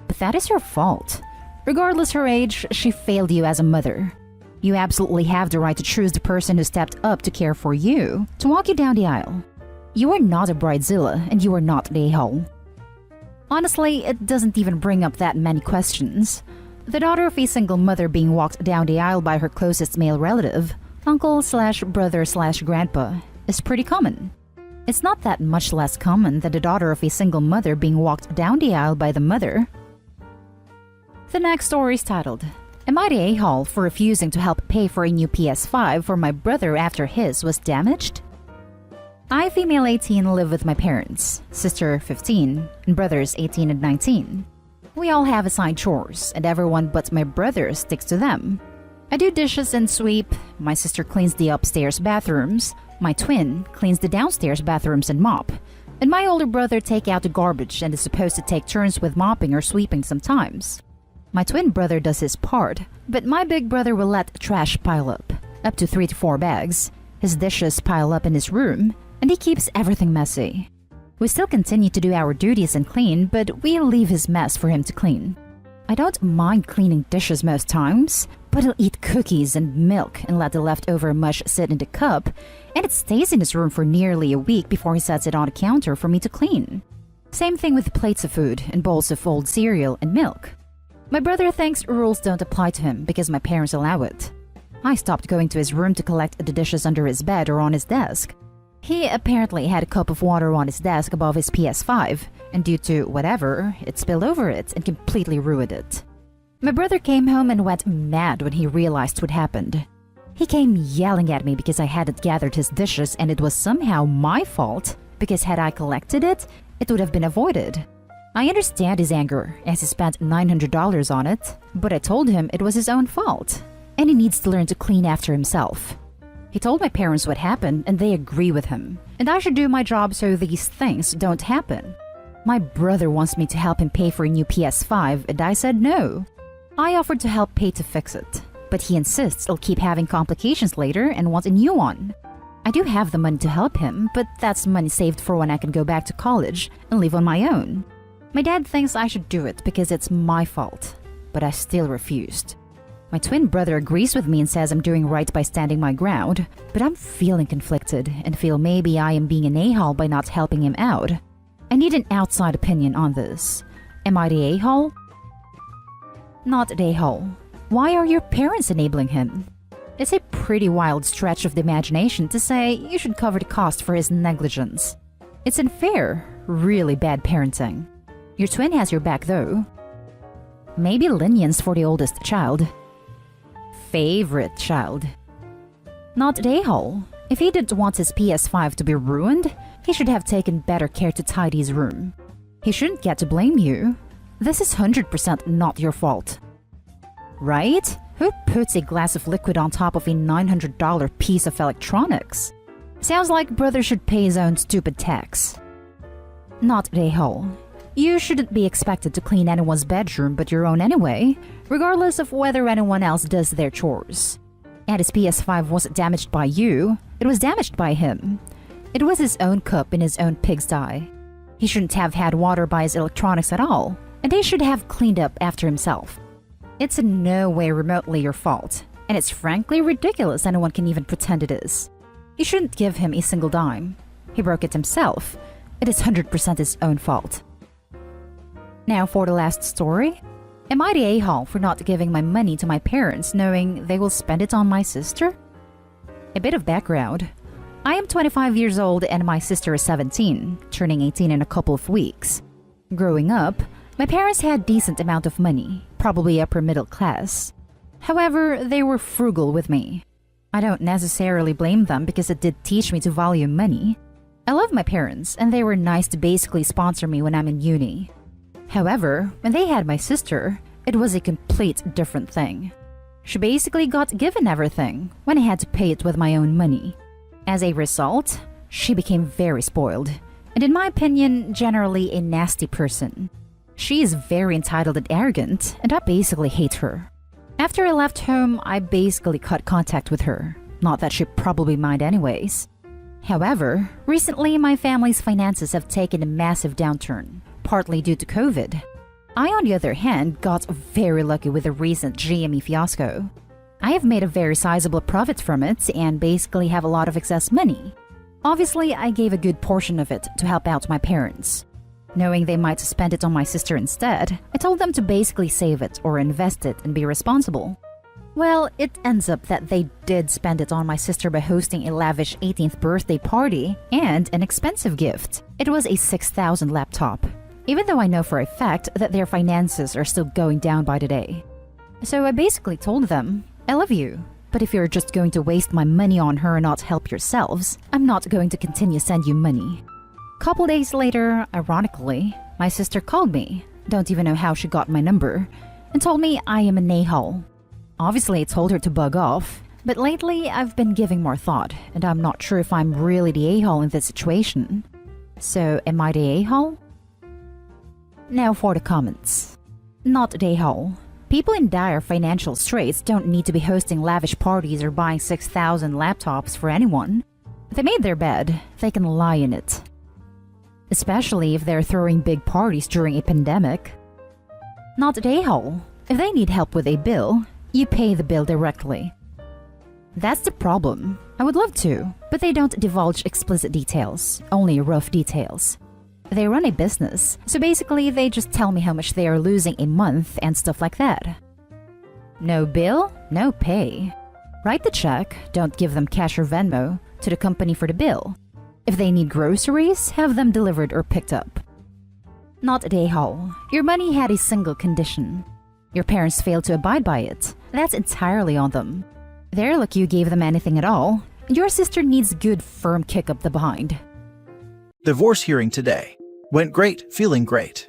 But that is your fault. Regardless her age, she failed you as a mother. You absolutely have the right to choose the person who stepped up to care for you, to walk you down the aisle. You are not a bridezilla and you are not the a-hole. Honestly, it doesn't even bring up that many questions. The daughter of a single mother being walked down the aisle by her closest male relative, uncle/brother/grandpa, is pretty common. It's not that much less common than the daughter of a single mother being walked down the aisle by the mother. The next story is titled, Am I the a-hole for refusing to help pay for a new PS5 for my brother after his was damaged? I, female 18, live with my parents, sister 15, and brothers 18 and 19. We all have assigned chores, and everyone but my brother sticks to them. I do dishes and sweep, my sister cleans the upstairs bathrooms, my twin cleans the downstairs bathrooms and mop, and my older brother take out the garbage and is supposed to take turns with mopping or sweeping sometimes. My twin brother does his part, but my big brother will let trash pile up to 3 to 4 bags. His dishes pile up in his room, and he keeps everything messy. We still continue to do our duties and clean, but we leave his mess for him to clean. I don't mind cleaning dishes most times, but he'll eat cookies and milk and let the leftover mush sit in the cup, and it stays in his room for nearly a week before he sets it on the counter for me to clean. Same thing with plates of food and bowls of old cereal and milk. My brother thinks rules don't apply to him because my parents allow it. I stopped going to his room to collect the dishes under his bed or on his desk. He apparently had a cup of water on his desk above his PS5, and due to whatever, it spilled over it and completely ruined it. My brother came home and went mad when he realized what happened. He came yelling at me because I hadn't gathered his dishes and it was somehow my fault, because had I collected it, it would have been avoided. I understand his anger, as he spent $900 on it, but I told him it was his own fault, and he needs to learn to clean after himself. He told my parents what happened, and they agree with him, and I should do my job so these things don't happen. My brother wants me to help him pay for a new PS5, and I said no. I offered to help pay to fix it, but he insists I'll keep having complications later and wants a new one. I do have the money to help him, but that's money saved for when I can go back to college and live on my own. My dad thinks I should do it because it's my fault, but I still refused. My twin brother agrees with me and says I'm doing right by standing my ground, but I'm feeling conflicted and feel maybe I am being an a-hole by not helping him out. I need an outside opinion on this. Am I the a-hole? Not the a-hole. Why are your parents enabling him? It's a pretty wild stretch of the imagination to say you should cover the cost for his negligence. It's unfair, really bad parenting. Your twin has your back though. Maybe lenience for the oldest child. Favorite child. Not the a-hole. If he didn't want his PS5 to be ruined, he should have taken better care to tidy his room. He shouldn't get to blame you. This is 100% not your fault. Right? Who puts a glass of liquid on top of a $900 piece of electronics? Sounds like brother should pay his own stupid tax. Not the a-hole. You shouldn't be expected to clean anyone's bedroom but your own anyway, regardless of whether anyone else does their chores. And his PS5 wasn't damaged by you, it was damaged by him. It was his own cup in his own pigsty. He shouldn't have had water by his electronics at all, and he should have cleaned up after himself. It's in no way remotely your fault, and it's frankly ridiculous anyone can even pretend it is. You shouldn't give him a single dime. He broke it himself. It is 100% his own fault. Now for the last story. Am I the a-hole for not giving my money to my parents knowing they will spend it on my sister? A bit of background. I am 25 years old and my sister is 17, turning 18 in a couple of weeks. Growing up, my parents had decent amount of money, probably upper middle class. However, they were frugal with me. I don't necessarily blame them because it did teach me to value money. I love my parents and they were nice to basically sponsor me when I'm in uni. However, when they had my sister, it was a complete different thing. She basically got given everything when I had to pay it with my own money. As a result, she became very spoiled, and in my opinion, generally a nasty person. She is very entitled and arrogant, and I basically hate her. After I left home, I basically cut contact with her. Not that she'd probably mind anyways. However, recently my family's finances have taken a massive downturn, partly due to COVID. I, on the other hand, got very lucky with the recent GME fiasco. I have made a very sizable profit from it and basically have a lot of excess money. Obviously, I gave a good portion of it to help out my parents. Knowing they might spend it on my sister instead, I told them to basically save it or invest it and be responsible. Well, it ends up that they did spend it on my sister by hosting a lavish 18th birthday party and an expensive gift. It was a 6,000 laptop, even though I know for a fact that their finances are still going down by the day. So I basically told them, I love you, but if you're just going to waste my money on her and not help yourselves, I'm not going to continue send you money. Couple days later, ironically, my sister called me, don't even know how she got my number, and told me I am an a-hole. Obviously, I told her to bug off, but lately I've been giving more thought, and I'm not sure if I'm really the a-hole in this situation. So, am I the a-hole? Now for the comments. Not the a-hole. People in dire financial straits don't need to be hosting lavish parties or buying 6,000 laptops for anyone. They made their bed, they can lie in it. Especially if they're throwing big parties during a pandemic. Not the a-hole. If they need help with a bill, you pay the bill directly. That's the problem. I would love to, but they don't divulge explicit details, only rough details. They run a business, so basically they just tell me how much they are losing a month and stuff like that. No bill, no pay. Write the check, don't give them cash or Venmo, to the company for the bill. If they need groceries, have them delivered or picked up. Not a a-hole. Your money had a single condition. Your parents failed to abide by it. That's entirely on them. They're lucky you gave them anything at all. Your sister needs a good firm kick up the behind. Divorce hearing today. Went great, feeling great.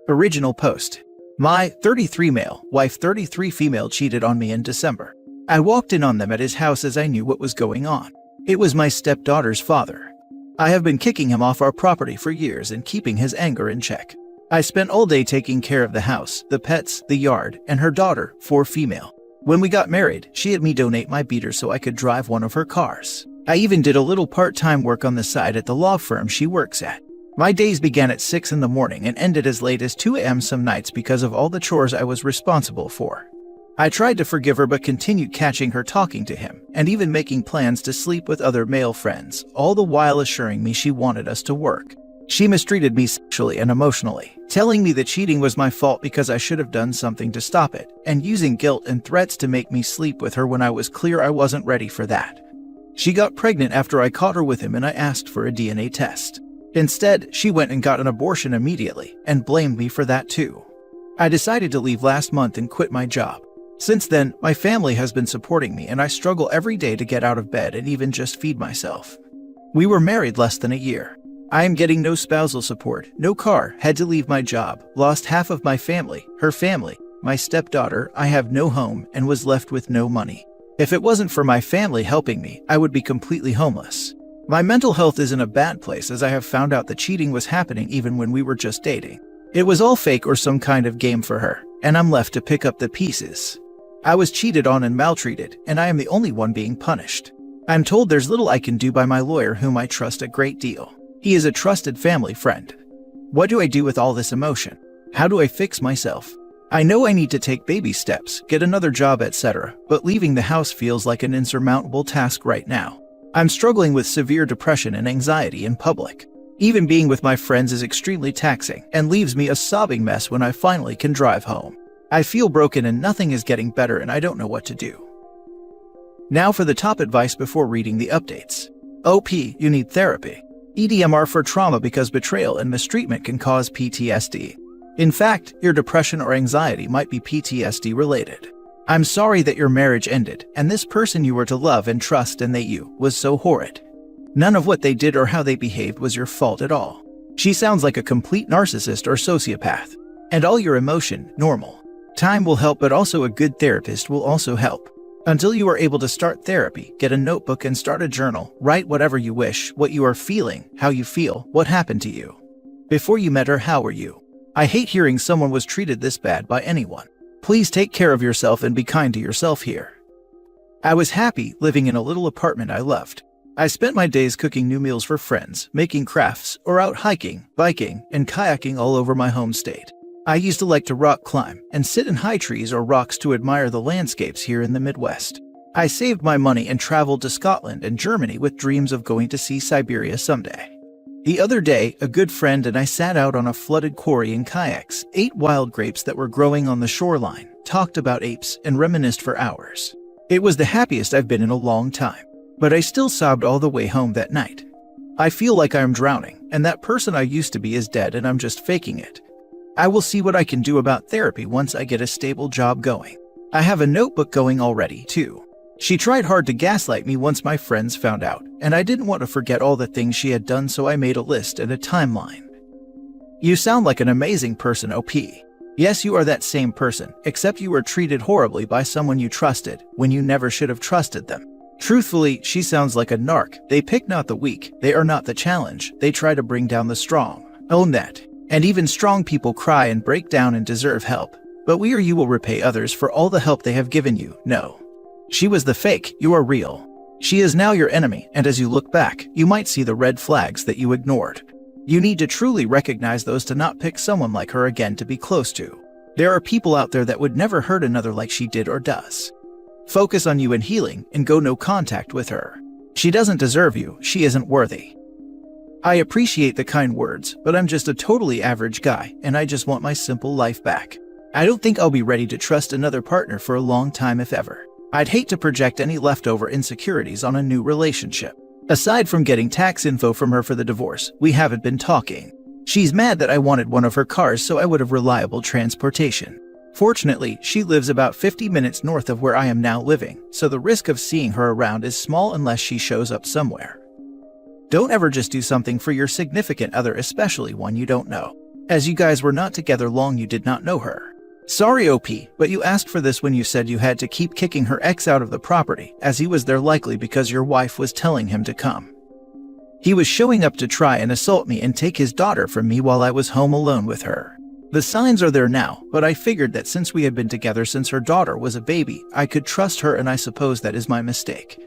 Original post. My 33 male, wife 33 female cheated on me in December. I walked in on them at his house as I knew what was going on. It was my stepdaughter's father. I have been kicking him off our property for years and keeping his anger in check. I spent all day taking care of the house, the pets, the yard, and her daughter, 4 female. When we got married, she had me donate my beater so I could drive one of her cars. I even did a little part-time work on the side at the law firm she works at. My days began at 6 in the morning and ended as late as 2 a.m. some nights because of all the chores I was responsible for. I tried to forgive her but continued catching her talking to him, and even making plans to sleep with other male friends, all the while assuring me she wanted us to work. She mistreated me sexually and emotionally, telling me that cheating was my fault because I should have done something to stop it, and using guilt and threats to make me sleep with her when I was clear I wasn't ready for that. She got pregnant after I caught her with him and I asked for a DNA test. Instead, she went and got an abortion immediately, and blamed me for that too. I decided to leave last month and quit my job. Since then, my family has been supporting me and I struggle every day to get out of bed and even just feed myself. We were married less than a year. I am getting no spousal support, no car, had to leave my job, lost half of my family, her family, my stepdaughter, I have no home, and was left with no money. If it wasn't for my family helping me, I would be completely homeless. My mental health is in a bad place as I have found out that cheating was happening even when we were just dating. It was all fake or some kind of game for her, and I'm left to pick up the pieces. I was cheated on and maltreated, and I am the only one being punished. I'm told there's little I can do by my lawyer whom I trust a great deal. He is a trusted family friend. What do I do with all this emotion? How do I fix myself? I know I need to take baby steps, get another job, etc., but leaving the house feels like an insurmountable task right now. I'm struggling with severe depression and anxiety in public. Even being with my friends is extremely taxing and leaves me a sobbing mess when I finally can drive home. I feel broken and nothing is getting better and I don't know what to do. Now for the top advice before reading the updates. OP, you need therapy. EDMR for trauma because betrayal and mistreatment can cause PTSD. In fact, your depression or anxiety might be PTSD related. I'm sorry that your marriage ended, and this person you were to love and trust and that you was so horrid. None of what they did or how they behaved was your fault at all. She sounds like a complete narcissist or sociopath. And all your emotion, normal. Time will help, but also a good therapist will also help. Until you are able to start therapy, get a notebook and start a journal. Write whatever you wish, what you are feeling, how you feel, what happened to you. Before you met her, how were you? I hate hearing someone was treated this bad by anyone. Please take care of yourself and be kind to yourself here. I was happy living in a little apartment I loved. I spent my days cooking new meals for friends, making crafts, or out hiking, biking, and kayaking all over my home state. I used to like to rock climb and sit in high trees or rocks to admire the landscapes here in the Midwest. I saved my money and traveled to Scotland and Germany with dreams of going to see Siberia someday. The other day, a good friend and I sat out on a flooded quarry in kayaks, ate wild grapes that were growing on the shoreline, talked about apes, and reminisced for hours. It was the happiest I've been in a long time, but I still sobbed all the way home that night. I feel like I am drowning, and that person I used to be is dead and I'm just faking it. I will see what I can do about therapy once I get a stable job going. I have a notebook going already, too. She tried hard to gaslight me once my friends found out, and I didn't want to forget all the things she had done, so I made a list and a timeline. You sound like an amazing person, OP. Yes, you are that same person, except you were treated horribly by someone you trusted when you never should have trusted them. Truthfully, she sounds like a narc. They pick not the weak, they are not the challenge, they try to bring down the strong. Own that. And even strong people cry and break down and deserve help. But we or you will repay others for all the help they have given you. No. She was the fake, you are real. She is now your enemy, and as you look back, you might see the red flags that you ignored. You need to truly recognize those to not pick someone like her again to be close to. There are people out there that would never hurt another like she did or does. Focus on you and healing, and go no contact with her. She doesn't deserve you, she isn't worthy. I appreciate the kind words, but I'm just a totally average guy, and I just want my simple life back. I don't think I'll be ready to trust another partner for a long time, if ever. I'd hate to project any leftover insecurities on a new relationship. Aside from getting tax info from her for the divorce, we haven't been talking. She's mad that I wanted one of her cars so I would have reliable transportation. Fortunately, she lives about 50 minutes north of where I am now living, so the risk of seeing her around is small unless she shows up somewhere. Don't ever just do something for your significant other, especially one you don't know. As you guys were not together long, you did not know her. Sorry, OP, but you asked for this when you said you had to keep kicking her ex out of the property, as he was there likely because your wife was telling him to come. He was showing up to try and assault me and take his daughter from me while I was home alone with her. The signs are there now, but I figured that since we had been together since her daughter was a baby, I could trust her, and I suppose that is my mistake.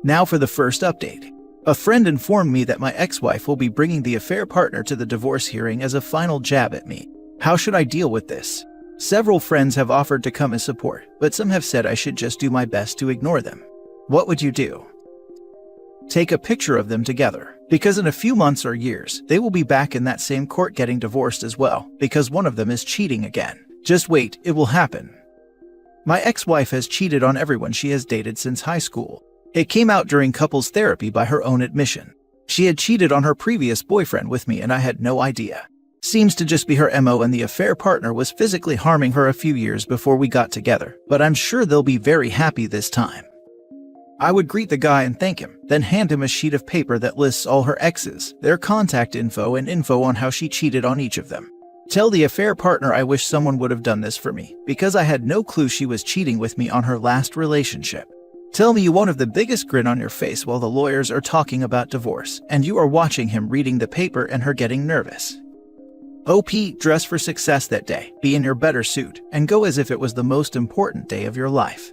Now for the first update. A friend informed me that my ex-wife will be bringing the affair partner to the divorce hearing as a final jab at me. How should I deal with this? Several friends have offered to come as support, but some have said I should just do my best to ignore them. What would you do? Take a picture of them together, because in a few months or years, they will be back in that same court getting divorced as well, because one of them is cheating again. Just wait, it will happen. My ex-wife has cheated on everyone she has dated since high school. It came out during couples therapy by her own admission. She had cheated on her previous boyfriend with me and I had no idea. Seems to just be her MO, and the affair partner was physically harming her a few years before we got together, but I'm sure they'll be very happy this time. I would greet the guy and thank him, then hand him a sheet of paper that lists all her exes, their contact info, and info on how she cheated on each of them. Tell the affair partner I wish someone would have done this for me, because I had no clue she was cheating with me on her last relationship. Tell me you want to have the biggest grin on your face while the lawyers are talking about divorce, and you are watching him reading the paper and her getting nervous. OP, dress for success that day, be in your better suit, and go as if it was the most important day of your life.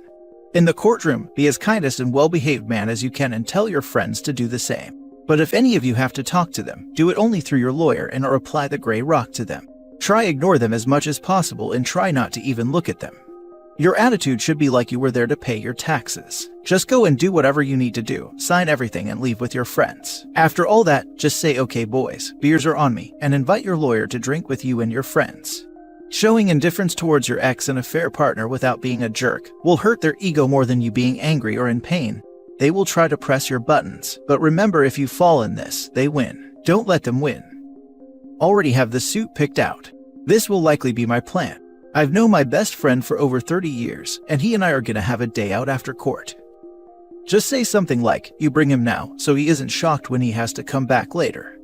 In the courtroom, be as kindest and well-behaved man as you can and tell your friends to do the same. But if any of you have to talk to them, do it only through your lawyer and or apply the gray rock to them. Try ignore them as much as possible and try not to even look at them. Your attitude should be like you were there to pay your taxes. Just go and do whatever you need to do, sign everything and leave with your friends. After all that, just say, "Okay boys, beers are on me," and invite your lawyer to drink with you and your friends. Showing indifference towards your ex and affair partner without being a jerk will hurt their ego more than you being angry or in pain. They will try to press your buttons, but remember, if you fall in this, they win. Don't let them win. Already have the suit picked out. This will likely be my plan. I've known my best friend for over 30 years, and he and I are gonna have a day out after court. Just say something like, "You bring him now, so he isn't shocked when he has to come back later."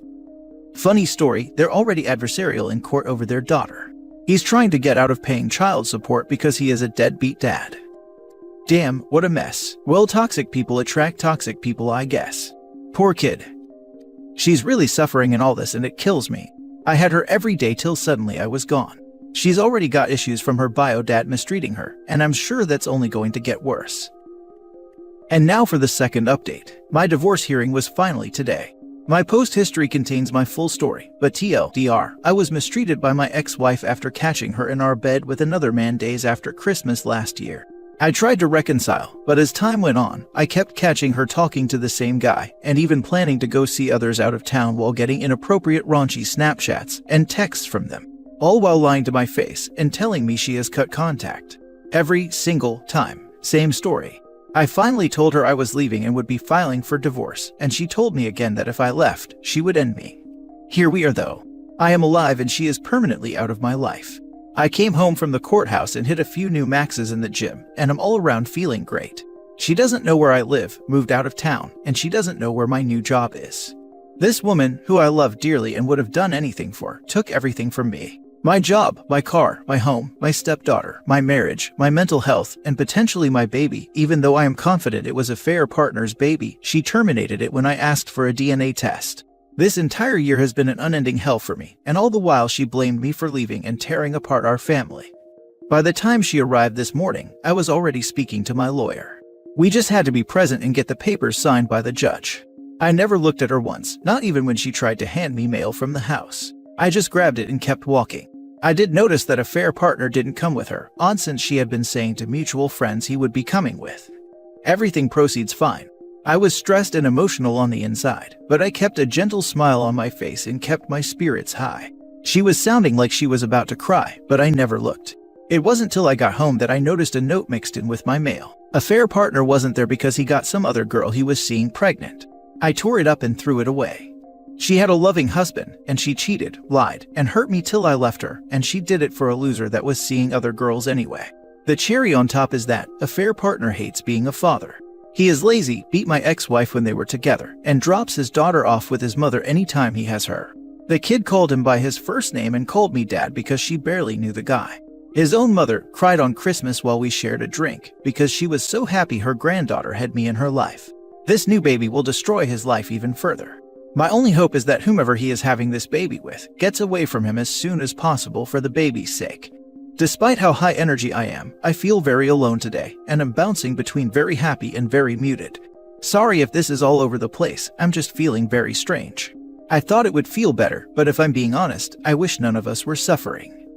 Funny story, they're already adversarial in court over their daughter. He's trying to get out of paying child support because he is a deadbeat dad. Damn, what a mess. Well, toxic people attract toxic people, I guess. Poor kid. She's really suffering in all this and it kills me. I had her every day till suddenly I was gone. She's already got issues from her bio dad mistreating her, and I'm sure that's only going to get worse. And now for the second update. My divorce hearing was finally today. My post history contains my full story, but TLDR, I was mistreated by my ex-wife after catching her in our bed with another man days after Christmas last year. I tried to reconcile, but as time went on, I kept catching her talking to the same guy, and even planning to go see others out of town while getting inappropriate raunchy Snapchats and texts from them. all while lying to my face and telling me she has cut contact. Every single time. Same story. I finally told her I was leaving and would be filing for divorce, and she told me again that if I left, she would end me. Here we are though. I am alive and she is permanently out of my life. I came home from the courthouse and hit a few new maxes in the gym, and I'm all around feeling great. She doesn't know where I live, moved out of town, and she doesn't know where my new job is. This woman, who I love dearly and would have done anything for, took everything from me. My job, my car, my home, my stepdaughter, my marriage, my mental health, and potentially my baby. Even though I am confident it was a fair partner's baby, she terminated it when I asked for a DNA test. This entire year has been an unending hell for me, and all the while she blamed me for leaving and tearing apart our family. By the time she arrived this morning, I was already speaking to my lawyer. We just had to be present and get the papers signed by the judge. I never looked at her once, not even when she tried to hand me mail from the house. I just grabbed it and kept walking. I did notice that a fair partner didn't come with her, odd since she had been saying to mutual friends he would be coming with. Everything proceeds fine. I was stressed and emotional on the inside, but I kept a gentle smile on my face and kept my spirits high. She was sounding like she was about to cry, but I never looked. It wasn't till I got home that I noticed a note mixed in with my mail. A fair partner wasn't there because he got some other girl he was seeing pregnant. I tore it up and threw it away. She had a loving husband, and she cheated, lied, and hurt me till I left her, and she did it for a loser that was seeing other girls anyway. The cherry on top is that a fair partner hates being a father. He is lazy, beat my ex-wife when they were together, and drops his daughter off with his mother anytime he has her. The kid called him by his first name and called me dad because she barely knew the guy. His own mother cried on Christmas while we shared a drink because she was so happy her granddaughter had me in her life. This new baby will destroy his life even further. My only hope is that whomever he is having this baby with gets away from him as soon as possible for the baby's sake. Despite how high energy I am, I feel very alone today, and am bouncing between very happy and very muted. Sorry if this is all over the place, I'm just feeling very strange. I thought it would feel better, but if I'm being honest, I wish none of us were suffering.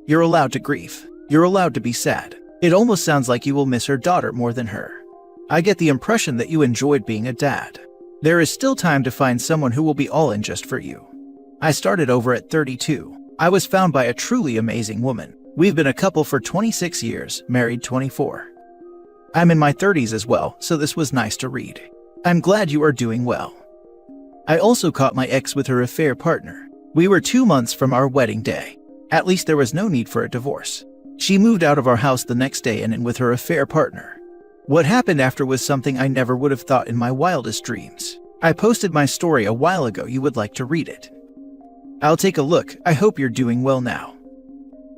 You're allowed to grieve. You're allowed to be sad. It almost sounds like you will miss her daughter more than her. I get the impression that you enjoyed being a dad. There is still time to find someone who will be all in just for you. I started over at 32. I was found by a truly amazing woman. We've been a couple for 26 years, married 24. I'm in my 30s as well, so this was nice to read. I'm glad you are doing well. I also caught my ex with her affair partner. We were 2 months from our wedding day. At least there was no need for a divorce. She moved out of our house the next day and in with her affair partner. What happened after was something I never would have thought in my wildest dreams. I posted my story a while ago. You would like to read it. I'll take a look. I hope you're doing well now.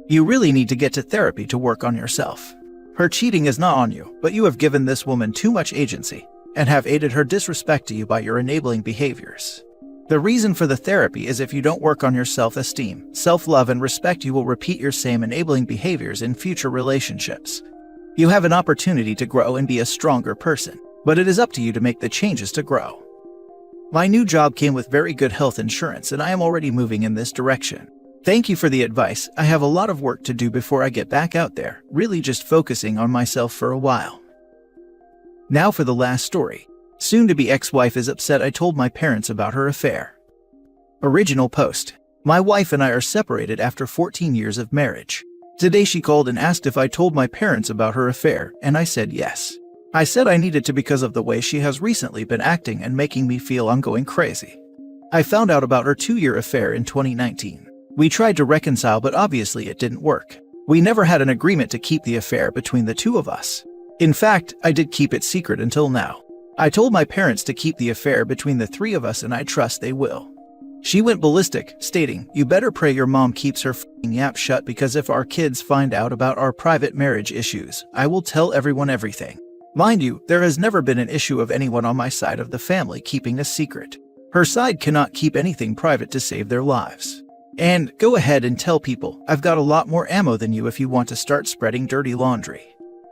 You really need to get to therapy to work on yourself. Her cheating is not on you, but you have given this woman too much agency and have aided her disrespect to you by your enabling behaviors. The reason for the therapy is if you don't work on your self-esteem, self-love, and respect, you will repeat your same enabling behaviors in future relationships. You have an opportunity to grow and be a stronger person, but it is up to you to make the changes to grow. My new job came with very good health insurance, and I am already moving in this direction. Thank you for the advice. I have a lot of work to do before I get back out there, really just focusing on myself for a while. Now for the last story. Soon-to-be ex-wife is upset I told my parents about her affair. Original post. My wife and I are separated after 14 years of marriage. Today she called and asked if I told my parents about her affair, and I said yes. I said I needed to because of the way she has recently been acting and making me feel I'm going crazy. I found out about her 2-year affair in 2019. We tried to reconcile, but obviously it didn't work. We never had an agreement to keep the affair between the two of us. In fact, I did keep it secret until now. I told my parents to keep the affair between the three of us, and I trust they will. She went ballistic, stating, "You better pray your mom keeps her f***ing yap shut, because if our kids find out about our private marriage issues, I will tell everyone everything." Mind you, there has never been an issue of anyone on my side of the family keeping a secret. Her side cannot keep anything private to save their lives. And go ahead and tell people, I've got a lot more ammo than you if you want to start spreading dirty laundry.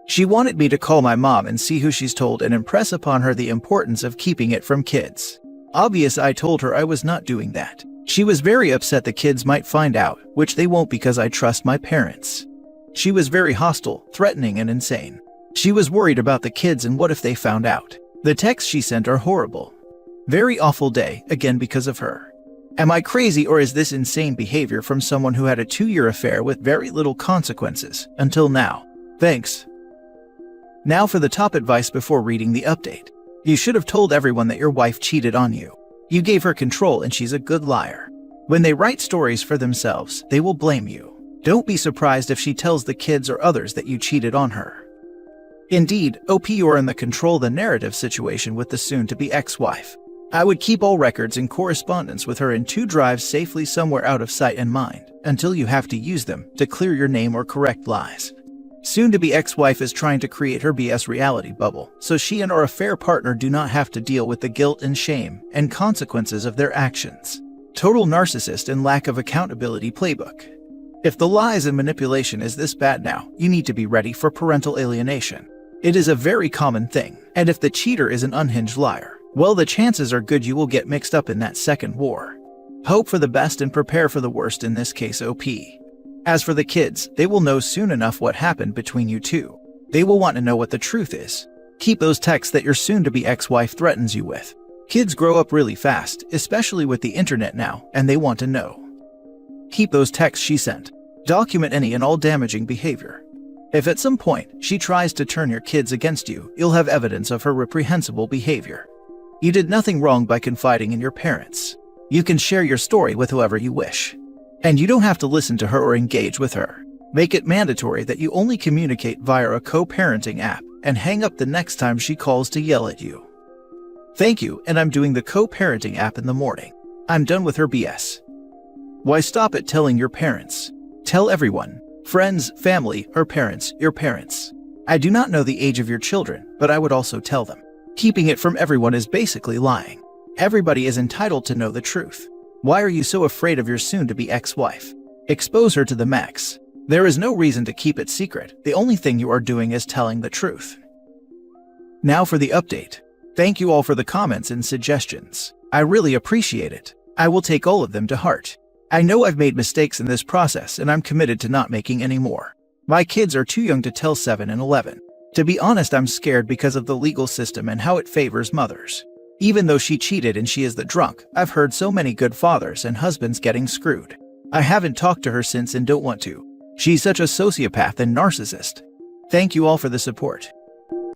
She wanted me to call my mom and see who she's told and impress upon her the importance of keeping it from kids. Obvious, I told her I was not doing that. She was very upset the kids might find out, which they won't because I trust my parents. She was very hostile, threatening, and insane. She was worried about the kids and what if they found out. The texts she sent are horrible. Very awful day, again because of her. Am I crazy, or is this insane behavior from someone who had a 2-year affair with very little consequences until now? Thanks. Now for the top advice before reading the update. You should have told everyone that your wife cheated on you. You gave her control and she's a good liar. When they write stories for themselves, they will blame you. Don't be surprised if she tells the kids or others that you cheated on her. Indeed, OP, you're in the control the narrative situation with the soon-to-be ex-wife. I would keep all records and correspondence with her in 2 drives safely somewhere out of sight and mind, until you have to use them to clear your name or correct lies. Soon-to-be ex-wife is trying to create her BS reality bubble, so she and her affair partner do not have to deal with the guilt and shame and consequences of their actions. Total narcissist and lack of accountability playbook. If the lies and manipulation is this bad now, you need to be ready for parental alienation. It is a very common thing, and if the cheater is an unhinged liar, well, the chances are good you will get mixed up in that second war. Hope for the best and prepare for the worst, in this case OP. As for the kids, they will know soon enough what happened between you two. They will want to know what the truth is. Keep those texts that your soon-to-be ex-wife threatens you with. Kids grow up really fast, especially with the internet now, and they want to know. Keep those texts she sent. Document any and all damaging behavior. If at some point she tries to turn your kids against you, you'll have evidence of her reprehensible behavior. You did nothing wrong by confiding in your parents. You can share your story with whoever you wish. And you don't have to listen to her or engage with her. Make it mandatory that you only communicate via a co-parenting app and hang up the next time she calls to yell at you. Thank you, and I'm doing the co-parenting app in the morning. I'm done with her BS. Why stop at telling your parents? Tell everyone. Friends, family, her parents, your parents. I do not know the age of your children, but I would also tell them. Keeping it from everyone is basically lying. Everybody is entitled to know the truth. Why are you so afraid of your soon-to-be ex-wife? Expose her to the max. There is no reason to keep it secret. The only thing you are doing is telling the truth. Now for the update. Thank you all for the comments and suggestions. I really appreciate it. I will take all of them to heart. I know I've made mistakes in this process, and I'm committed to not making any more. My kids are too young to tell 7 and 11. To be honest, I'm scared because of the legal system and how it favors mothers. Even though she cheated and she is the drunk, I've heard so many good fathers and husbands getting screwed. I haven't talked to her since and don't want to. She's such a sociopath and narcissist. Thank you all for the support.